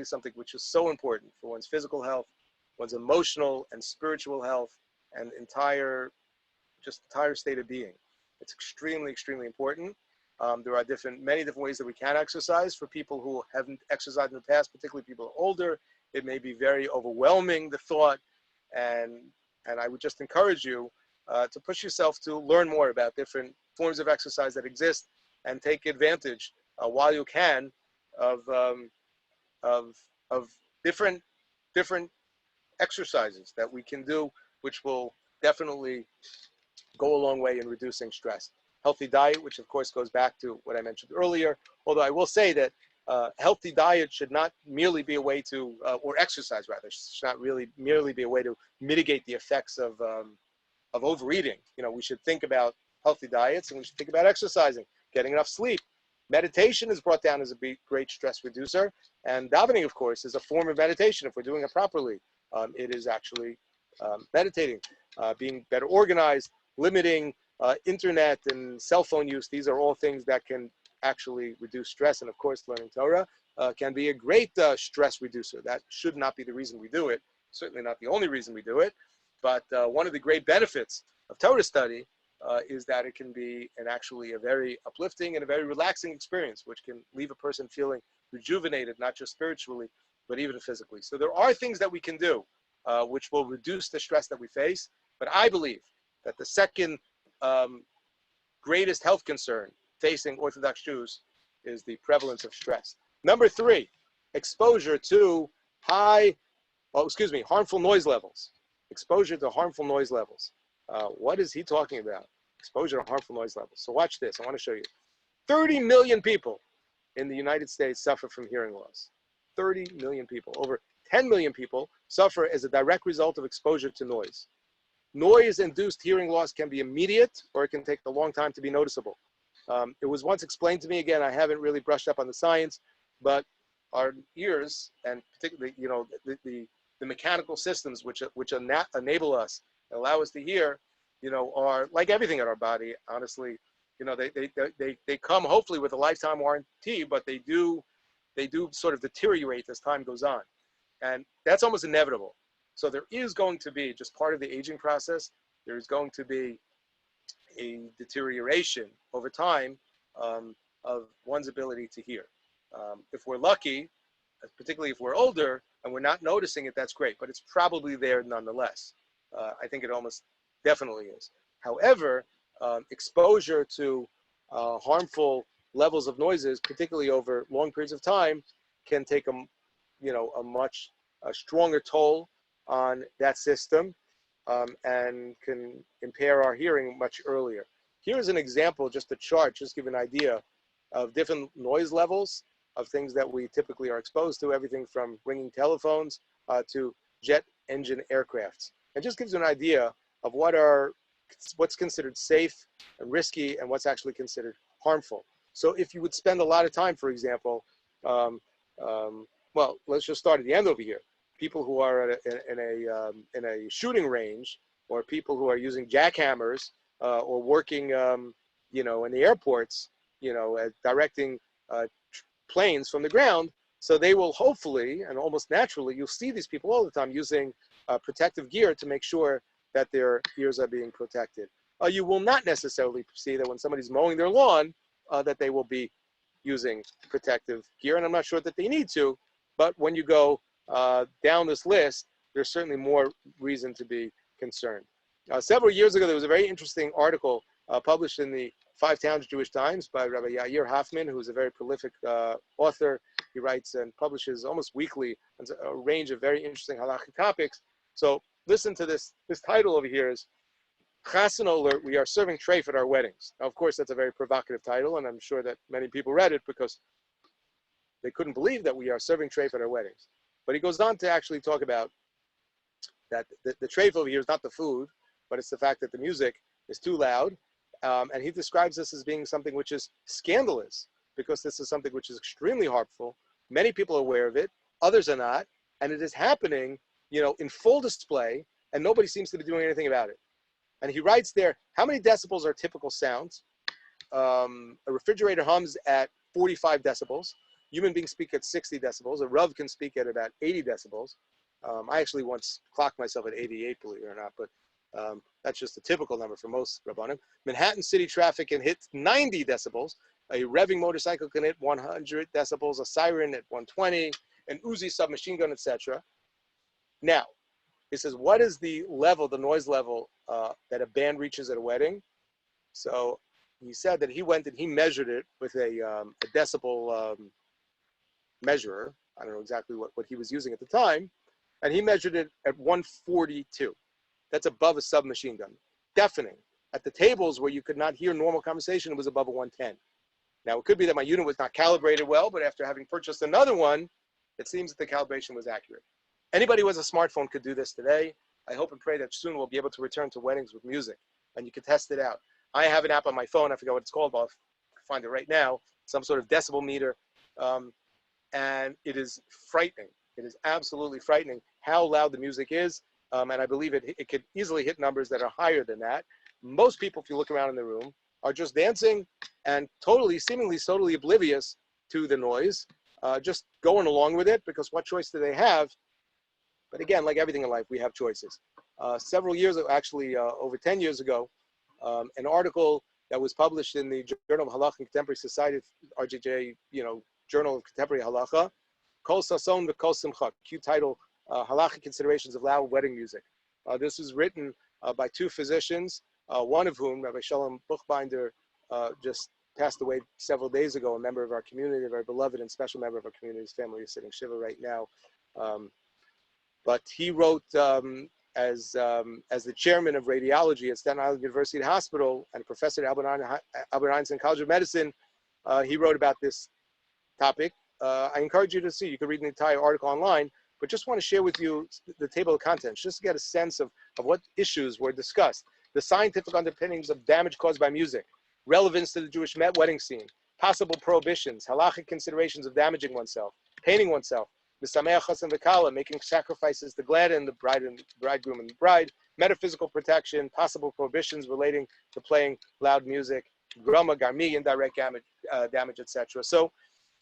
something which is so important for one's physical health, one's emotional and spiritual health, and entire state of being. It's extremely, extremely important. There are many different ways that we can exercise. For people who haven't exercised in the past, particularly people who are older, it may be very overwhelming, the thought, and I would just encourage you to push yourself to learn more about different forms of exercise that exist and take advantage while you can of different exercises that we can do, which will definitely go a long way in reducing stress. Healthy diet, which of course goes back to what I mentioned earlier, although I will say that healthy diet should not merely be a way to, or exercise rather, should not really merely be a way to mitigate the effects of overeating. We should think about healthy diets, and we should think about exercising, getting enough sleep. Meditation is brought down as a great stress reducer, and davening, of course, is a form of meditation if we're doing it properly. It is actually meditating, being better organized, limiting internet and cell phone use. These are all things that can actually reduce stress, and of course, learning Torah can be a great stress reducer. That should not be the reason we do it, certainly not the only reason we do it, but one of the great benefits of Torah study is that it can be actually a very uplifting and a very relaxing experience, which can leave a person feeling rejuvenated, not just spiritually, but even physically. So there are things that we can do which will reduce the stress that we face. But I believe that the second greatest health concern facing Orthodox Jews is the prevalence of stress. Number three, exposure to harmful noise levels. Exposure to harmful noise levels. What is he talking about? Exposure to harmful noise levels. So watch this. I want to show you. 30 million people in the United States suffer from hearing loss. 30 million people. Over 10 million people suffer as a direct result of exposure to noise. Noise-induced hearing loss can be immediate, or it can take a long time to be noticeable. It was once explained to me, again, I haven't really brushed up on the science, but our ears, and particularly, the mechanical systems which enable us, allow us to hear, are like everything in our body, honestly. They come hopefully with a lifetime warranty, but they do sort of deteriorate as time goes on. And that's almost inevitable. So there is going to be, just part of the aging process, there is going to be a deterioration over time of one's ability to hear. If we're lucky, particularly if we're older and we're not noticing it, that's great, but it's probably there nonetheless. I think it almost definitely is. However, exposure to harmful levels of noises, particularly over long periods of time, can take a much stronger toll on that system and can impair our hearing much earlier. Here's an example, just a chart, just to give an idea of different noise levels of things that we typically are exposed to, everything from ringing telephones to jet engine aircrafts. It just gives you an idea of what's considered safe and risky and what's actually considered harmful. So if you would spend a lot of time, for example, well, let's just start at the end over here. People who are in a shooting range, or people who are using jackhammers or working, in the airports, directing planes from the ground. So they will hopefully, and almost naturally, you'll see these people all the time using protective gear to make sure that their ears are being protected. You will not necessarily see that when somebody's mowing their lawn, that they will be using protective gear, and I'm not sure that they need to, but when you go down this list, there's certainly more reason to be concerned. Several years ago, there was a very interesting article published in the Five Towns Jewish Times by Rabbi Yair Hoffman, who's a very prolific author. He writes and publishes almost weekly a range of very interesting halachic topics. So listen to this. This title over here is Chassan Alert, we are serving treif at our weddings. Now, of course, that's a very provocative title, and I'm sure that many people read it because they couldn't believe that we are serving treif at our weddings. But he goes on to actually talk about that the treif over here is not the food, but it's the fact that the music is too loud. And he describes this as being something which is scandalous, because this is something which is extremely harmful. Many people are aware of it, others are not, and it is happening, in full display, and nobody seems to be doing anything about it. And he writes there, how many decibels are typical sounds? A refrigerator hums at 45 decibels. Human beings speak at 60 decibels. A Rav can speak at about 80 decibels. I actually once clocked myself at 88, believe it or not, but that's just a typical number for most Rabbanim. Manhattan city traffic can hit 90 decibels. A revving motorcycle can hit 100 decibels, a siren at 120, an Uzi submachine gun, etc. Now, he says, what is the noise level that a band reaches at a wedding? So he said that he went and he measured it with a decibel measurer. I don't know exactly what he was using at the time. And he measured it at 142. That's above a submachine gun. Deafening. At the tables where you could not hear normal conversation, it was above a 110. Now, it could be that my unit was not calibrated well, but after having purchased another one, it seems that the calibration was accurate. Anybody who has a smartphone could do this today. I hope and pray that soon we'll be able to return to weddings with music, and you can test it out. I have an app on my phone. I forget what it's called, but I'll find it right now. Some sort of decibel meter, and it is frightening. It is absolutely frightening how loud the music is, and I believe it could easily hit numbers that are higher than that. Most people, if you look around in the room, are just dancing and seemingly totally oblivious to the noise, just going along with it, because what choice do they have? But again, like everything in life, we have choices. Several years ago, actually over 10 years ago, an article that was published in the Journal of Halacha and Contemporary Society, RJJ, Journal of Contemporary Halacha, Kol Sason v'Kol Simcha, cute title, Halachic Considerations of Loud Wedding Music. This was written by two physicians, one of whom, Rabbi Shalom Buchbinder, just passed away several days ago, a member of our community, a very beloved and special member of our community. His family is sitting Shiva right now. But he wrote, as the chairman of radiology at Staten Island University Hospital and a professor at Albert Einstein College of Medicine, he wrote about this topic. I encourage you to see, you can read the entire article online, but just want to share with you the table of contents, just to get a sense of what issues were discussed. The scientific underpinnings of damage caused by music, relevance to the Jewish wedding scene, possible prohibitions, halachic considerations of damaging oneself, painting oneself, Misameach Chassan V'Kala, making sacrifices to gladden the bride and bridegroom and the bride, metaphysical protection, possible prohibitions relating to playing loud music, grama, garmi, indirect damage, etc. So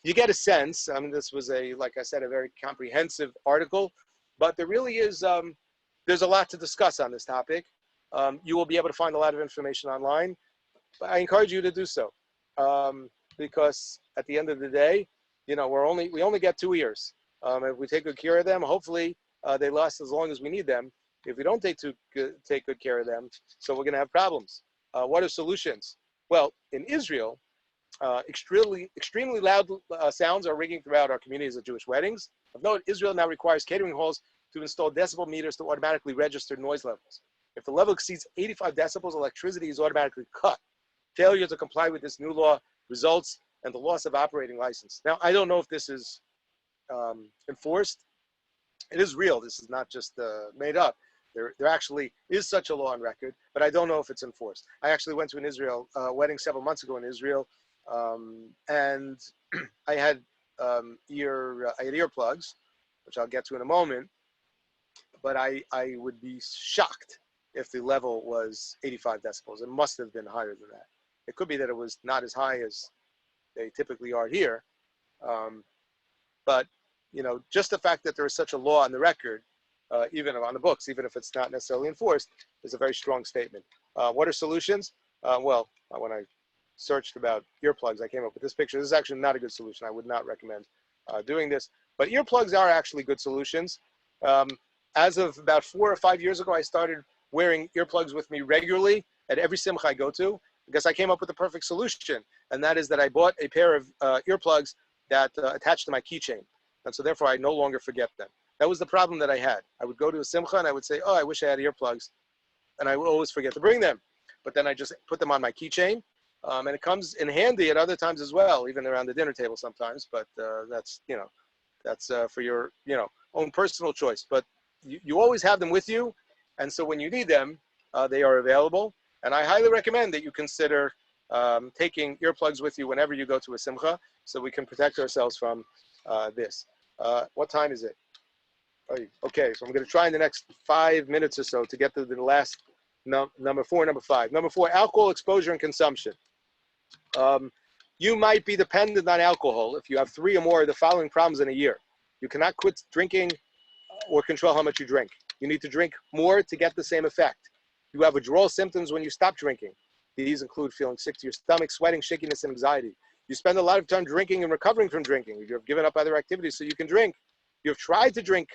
you get a sense. I mean, this was like I said, a very comprehensive article, but there really is, there's a lot to discuss on this topic. You will be able to find a lot of information online, but I encourage you to do so, because at the end of the day, you know, we only get 2 ears. If we take good care of them, hopefully they last as long as we need them. If we don't take good care of them, so we're going to have problems. What are solutions? Well, in Israel, extremely loud sounds are ringing throughout our communities at Jewish weddings. Of note, Israel now requires catering halls to install decibel meters to automatically register noise levels. If the level exceeds 85 decibels, electricity is automatically cut. Failure to comply with this new law results in the loss of operating license. Now, I don't know if this is enforced. It is real. This is not just made up. There actually is such a law on record, but I don't know if it's enforced. I actually went to an Israel wedding several months ago in Israel, and I had earplugs, which I'll get to in a moment. But I would be shocked if the level was 85 decibels. It must have been higher than that. It could be that it was not as high as they typically are here. But, you know, just the fact that there is such a law on the record, even on the books, even if it's not necessarily enforced, is a very strong statement. What are solutions? Well, when I searched about earplugs, I came up with this picture. This is actually not a good solution. I would not recommend doing this. But earplugs are actually good solutions. As of about 4 or 5 years ago, I started wearing earplugs with me regularly at every simcha I go to, because I came up with the perfect solution. And that is that I bought a pair of earplugs that attached to my keychain. And so therefore I no longer forget them. That was the problem that I had. I would go to a simcha and I would say, oh, I wish I had earplugs. And I would always forget to bring them. But then I just put them on my keychain. And it comes in handy at other times as well, even around the dinner table sometimes. But that's, you know, that's for your, you know, own personal choice. But you always have them with you. And so when you need them, they are available. And I highly recommend that you consider taking earplugs with you whenever you go to a simcha, so we can protect ourselves from this. What time is it? Okay, so I'm going to try in the next 5 minutes or so to get to the last number 4, number 5. Number 4, alcohol exposure and consumption. You might be dependent on alcohol if you have 3 or more of the following problems in a year. You cannot quit drinking or control how much you drink. You need to drink more to get the same effect. You have withdrawal symptoms when you stop drinking. These include feeling sick to your stomach, sweating, shakiness, and anxiety. You spend a lot of time drinking and recovering from drinking. You have given up other activities so you can drink. You have tried to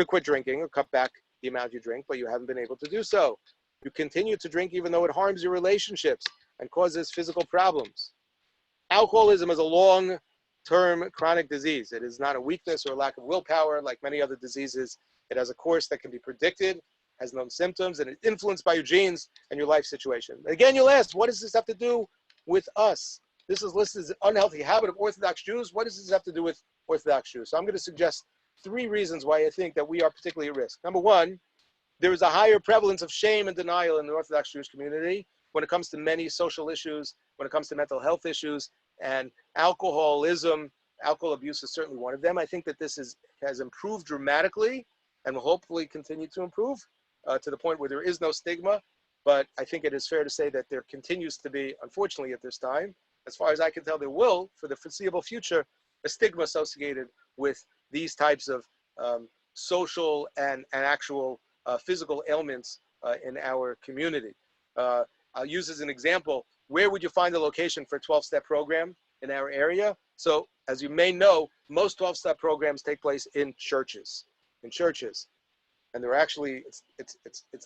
quit drinking or cut back the amount you drink, but you haven't been able to do so. You continue to drink even though it harms your relationships and causes physical problems. Alcoholism is a long-term chronic disease. It is not a weakness or a lack of willpower like many other diseases. It has a course that can be predicted, has known symptoms, and is influenced by your genes and your life situation. Again, you'll ask, what does this have to do with us? This is listed as an unhealthy habit of Orthodox Jews. What does this have to do with Orthodox Jews? So I'm going to suggest 3 reasons why I think that we are particularly at risk. Number 1, there is a higher prevalence of shame and denial in the Orthodox Jewish community when it comes to many social issues, when it comes to mental health issues, and alcoholism. Alcohol abuse is certainly one of them. I think that this has improved dramatically and will hopefully continue to improve to the point where there is no stigma. But I think it is fair to say that there continues to be, unfortunately at this time, as far as I can tell, there will, for the foreseeable future, a stigma associated with these types of social and actual physical ailments in our community. I'll use as an example, where would you find a location for a 12-step program in our area? So as you may know, most 12-step programs take place in churches. And they're actually, it's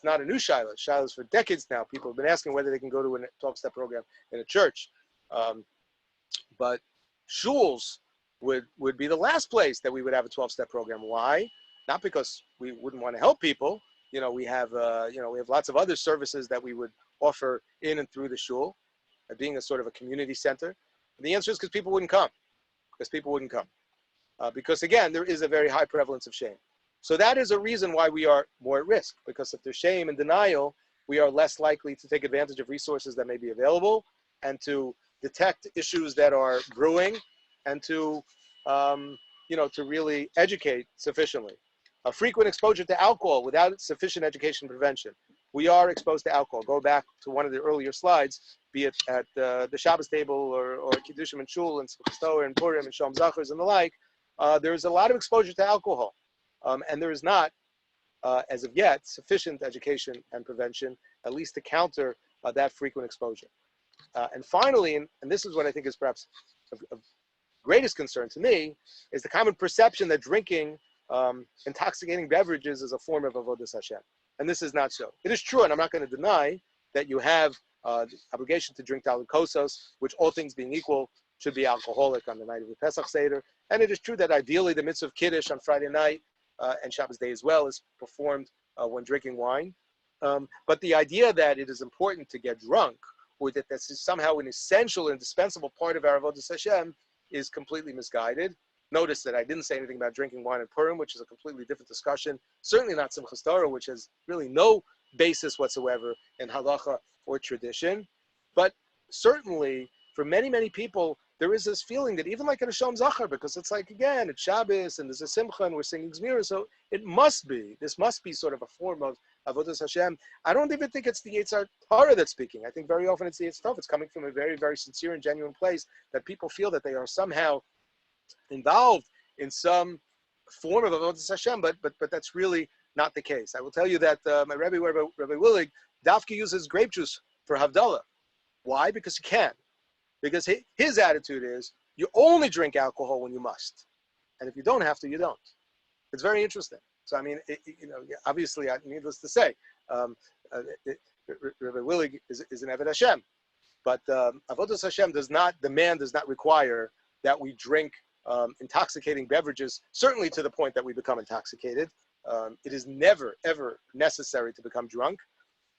not a new shilas. Shilas for decades now. People have been asking whether they can go to a 12-step program in a church. But shuls would be the last place that we would have a 12-step program. Why? Not because we wouldn't want to help people. We have lots of other services that we would offer in and through the shul, being a sort of a community center. And the answer is because people wouldn't come. Because again, there is a very high prevalence of shame. So that is a reason why we are more at risk, because if there's shame and denial, we are less likely to take advantage of resources that may be available and to detect issues that are brewing and to really educate sufficiently. A frequent exposure to alcohol without sufficient education and prevention. We are exposed to alcohol. Go back to one of the earlier slides, be it at the Shabbos table or Kiddushim and Shul and Simchas and Purim and Shalom Zachars and the like. There's a lot of exposure to alcohol. And there is not, as of yet, sufficient education and prevention, at least to counter that frequent exposure. And finally, and this is what I think is perhaps of greatest concern to me, is the common perception that drinking intoxicating beverages is a form of avodas Hashem. And this is not so. It is true, and I'm not going to deny that you have the obligation to drink talud kosos, which all things being equal should be alcoholic on the night of the Pesach Seder. And it is true that ideally the mitzvah of Kiddush on Friday night and Shabbos day as well is performed when drinking wine. But the idea that it is important to get drunk, or that this is somehow an essential, indispensable part of our avodas Hashem, is completely misguided. Notice that I didn't say anything about drinking wine in Purim, which is a completely different discussion. Certainly not Simchas Torah, which has really no basis whatsoever in halacha or tradition. But certainly, for many, many people, there is this feeling that even like in a Shalom Zachar, because it's like, again, it's Shabbos and there's a Simcha and we're singing Zmira, so this must be sort of a form of avodas Hashem. I don't even think it's the Yetzer Hara that's speaking. I think very often it's the Yetzer Tov. It's coming from a very, very sincere and genuine place that people feel that they are somehow involved in some form of avodas Hashem, but that's really not the case. I will tell you that my Rebbe Willig, Dafka uses grape juice for Havdalah. Why? Because he can. Because his attitude is, you only drink alcohol when you must. And if you don't have to, you don't. It's very interesting. So, I mean, obviously, needless to say, Rebbe Willig is an Eved Hashem. But avodas Hashem does not require that we drink intoxicating beverages, certainly to the point that we become intoxicated. It is never, ever necessary to become drunk.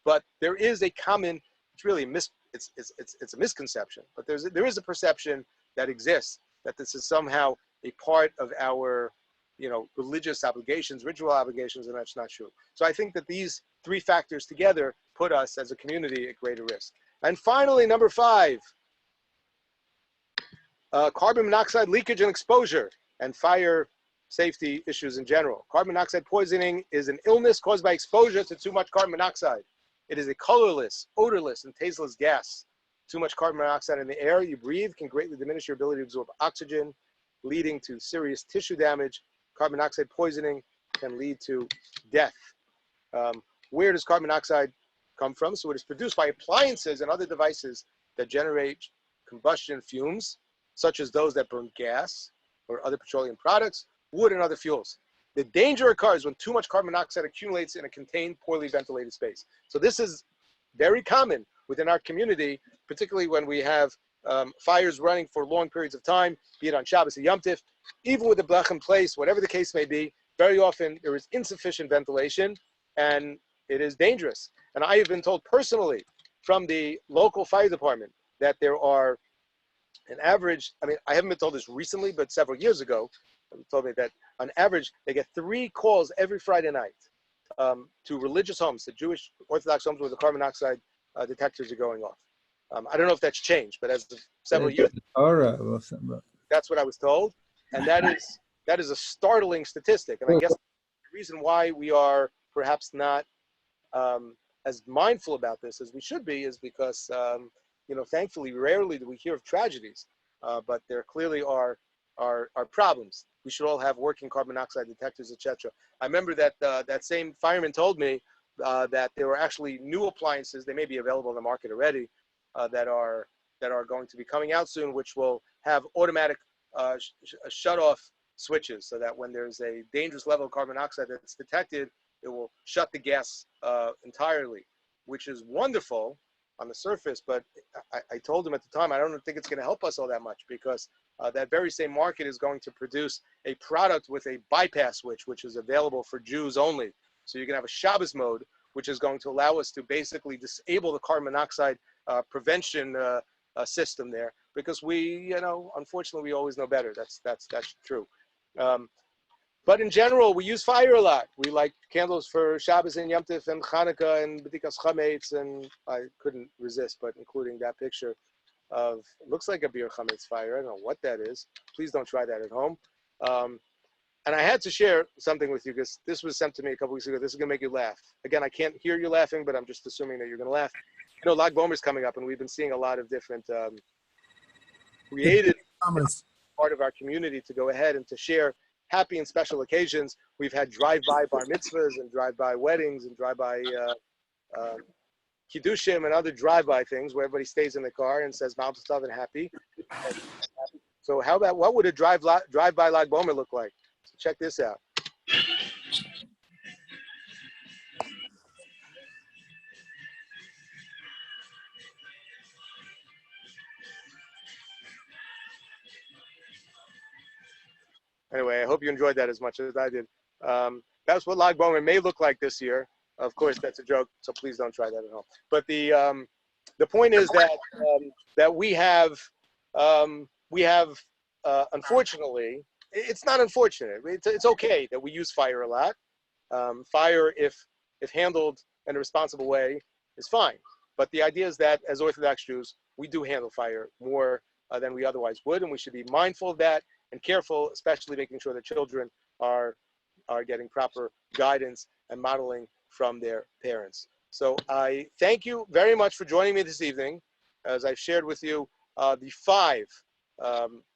But there is a common, it's really it's a misconception, but there is a perception that exists that this is somehow a part of our religious obligations, ritual obligations, and that's not true. So I think that these three factors together put us as a community at greater risk. And finally, number 5, carbon monoxide leakage and exposure and fire safety issues in general. Carbon monoxide poisoning is an illness caused by exposure to too much carbon monoxide. It is a colorless, odorless, and tasteless gas. Too much carbon monoxide in the air you breathe can greatly diminish your ability to absorb oxygen, leading to serious tissue damage. Carbon monoxide poisoning can lead to death. Where does carbon monoxide come from? So it is produced by appliances and other devices that generate combustion fumes, such as those that burn gas or other petroleum products, wood, and other fuels. The danger occurs when too much carbon monoxide accumulates in a contained, poorly ventilated space. So this is very common within our community, particularly when we have fires running for long periods of time, be it on Shabbos or Yom Tif, even with the blech in place, whatever the case may be. Very often there is insufficient ventilation and it is dangerous. And I have been told personally from the local fire department that there are an average, I haven't been told this recently, but several years ago, they told me that on average, they get 3 calls every Friday night to religious homes, to Jewish Orthodox homes where the carbon monoxide detectors are going off. I don't know if that's changed, but as of several years, that's what I was told. And that is a startling statistic. And I guess the reason why we are perhaps not as mindful about this as we should be is because, thankfully, rarely do we hear of tragedies, but there clearly are problems. We should all have working carbon monoxide detectors, etc. I remember that that same fireman told me that there were actually new appliances. They may be available in the market already that are going to be coming out soon, which will have automatic shut-off switches, so that when there's a dangerous level of carbon monoxide that's detected, it will shut the gas entirely, which is wonderful on the surface. But I told him at the time, I don't think it's going to help us all that much, because that very same market is going to produce a product with a bypass switch, which is available for Jews only. So you can have a Shabbos mode, which is going to allow us to basically disable the carbon monoxide prevention system there, because we, unfortunately, we always know better. That's true. But in general, we use fire a lot. We light candles for Shabbos and Yom Tov and Hanukkah and B'dikas Chametz, and I couldn't resist, but including that picture of, looks like a beer chametz fire. I don't know what that is. Please don't try that at home. And I had to share something with you, because this was sent to me a couple weeks ago. This is going to make you laugh. Again, I can't hear you laughing, but I'm just assuming that you're going to laugh. Lag Bomer's coming up, and we've been seeing a lot of different creative part of our community to go ahead and to share happy and special occasions. We've had drive-by bar mitzvahs and drive-by weddings and drive-by kiddushim and other drive-by things where everybody stays in the car and says Mazel Tov and happy. So how about, what would a drive-by Lag Bomer look like? So check this out. Anyway, I hope you enjoyed that as much as I did. That's what Lag Bomer may look like this year. Of course, that's a joke, so please don't try that at home. But the point is that that we have unfortunately, it's not unfortunate. It's okay that we use fire a lot. Fire, if handled in a responsible way, is fine. But the idea is that as Orthodox Jews, we do handle fire more than we otherwise would, and we should be mindful of that and careful, especially making sure that children are getting proper guidance and modeling from their parents. So I thank you very much for joining me this evening, as I've shared with you the 5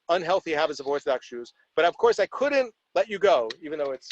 unhealthy habits of Orthodox Jews. But of course, I couldn't let you go, even though it's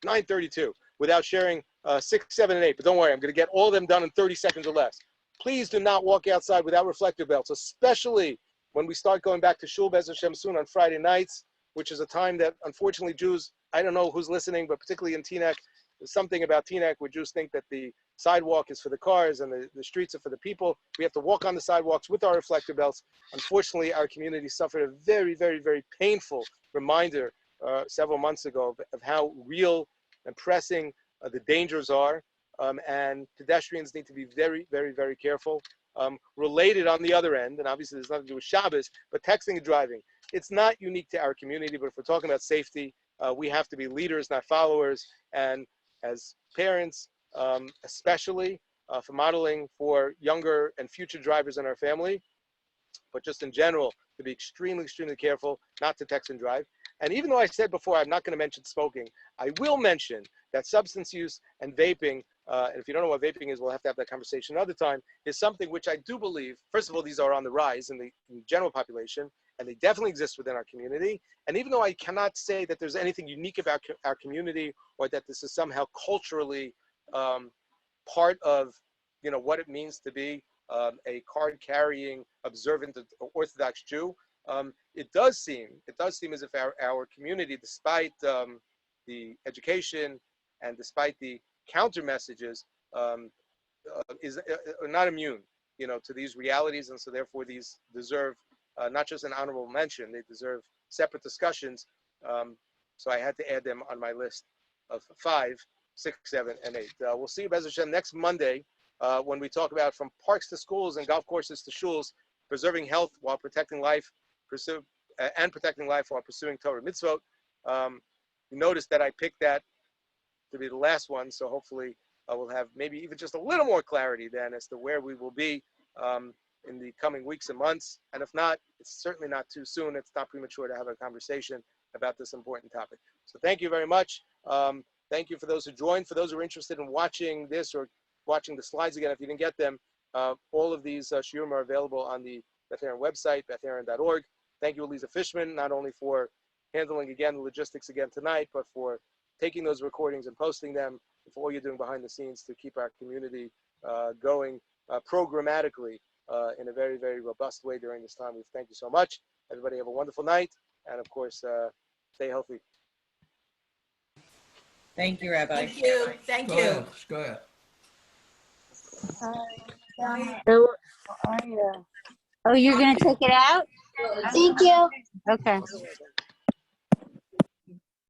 9:32, without sharing 6, 7, and 8. But don't worry, I'm going to get all of them done in 30 seconds or less. Please do not walk outside without reflector belts, especially when we start going back to Shul Bez Hashem soon on Friday nights, which is a time that, unfortunately, Jews, I don't know who's listening, but particularly in Teaneck, there's something about Teaneck where Jews think that the sidewalk is for the cars and the streets are for the people. We have to walk on the sidewalks with our reflector belts. Unfortunately, our community suffered a very, very, very painful reminder several months ago of how real and pressing the dangers are. And pedestrians need to be very, very, very careful. Related on the other end, and obviously there's nothing to do with Shabbos, but texting and driving. It's not unique to our community, but if we're talking about safety, we have to be leaders, not followers. And as parents, especially for modeling for younger and future drivers in our family, but just in general, to be extremely, extremely careful not to text and drive. And even though I said before, I'm not going to mention smoking, I will mention that substance use and vaping, and if you don't know what vaping is, we'll have to have that conversation another time, is something which I do believe, first of all, these are on the rise in the general population, and they definitely exist within our community. And even though I cannot say that there's anything unique about our community, or that this is somehow culturally part of, what it means to be a card-carrying, observant Orthodox Jew, it does seem as if our community, despite the education and despite the counter messages, is not immune, to these realities, and so therefore these deserve not just an honorable mention; they deserve separate discussions. So I had to add them on my list of 5, 6, 7, and 8. We'll see you, Bez Hashem, next Monday when we talk about from parks to schools and golf courses to shuls, preserving health while protecting life, protecting life while pursuing Torah mitzvot. You notice that I picked that to be the last one, so hopefully we'll have maybe even just a little more clarity then as to where we will be in the coming weeks and months. And if not, it's certainly not too soon. It's not premature to have a conversation about this important topic. So thank you very much. Thank you for those who joined. For those who are interested in watching this or watching the slides again, if you didn't get them, all of these shiurim are available on the Beth Aaron website, bethaaron.org. Thank you, Eliza Fishman, not only for handling again the logistics again tonight, but for taking those recordings and posting them, and for all you're doing behind the scenes to keep our community going programmatically in a very, very robust way during this time. We thank you so much. Everybody have a wonderful night, and of course, stay healthy. Thank you, Rabbi. Thank you. Thank you. Go ahead. So, oh, you're gonna take it out? Thank you. Okay.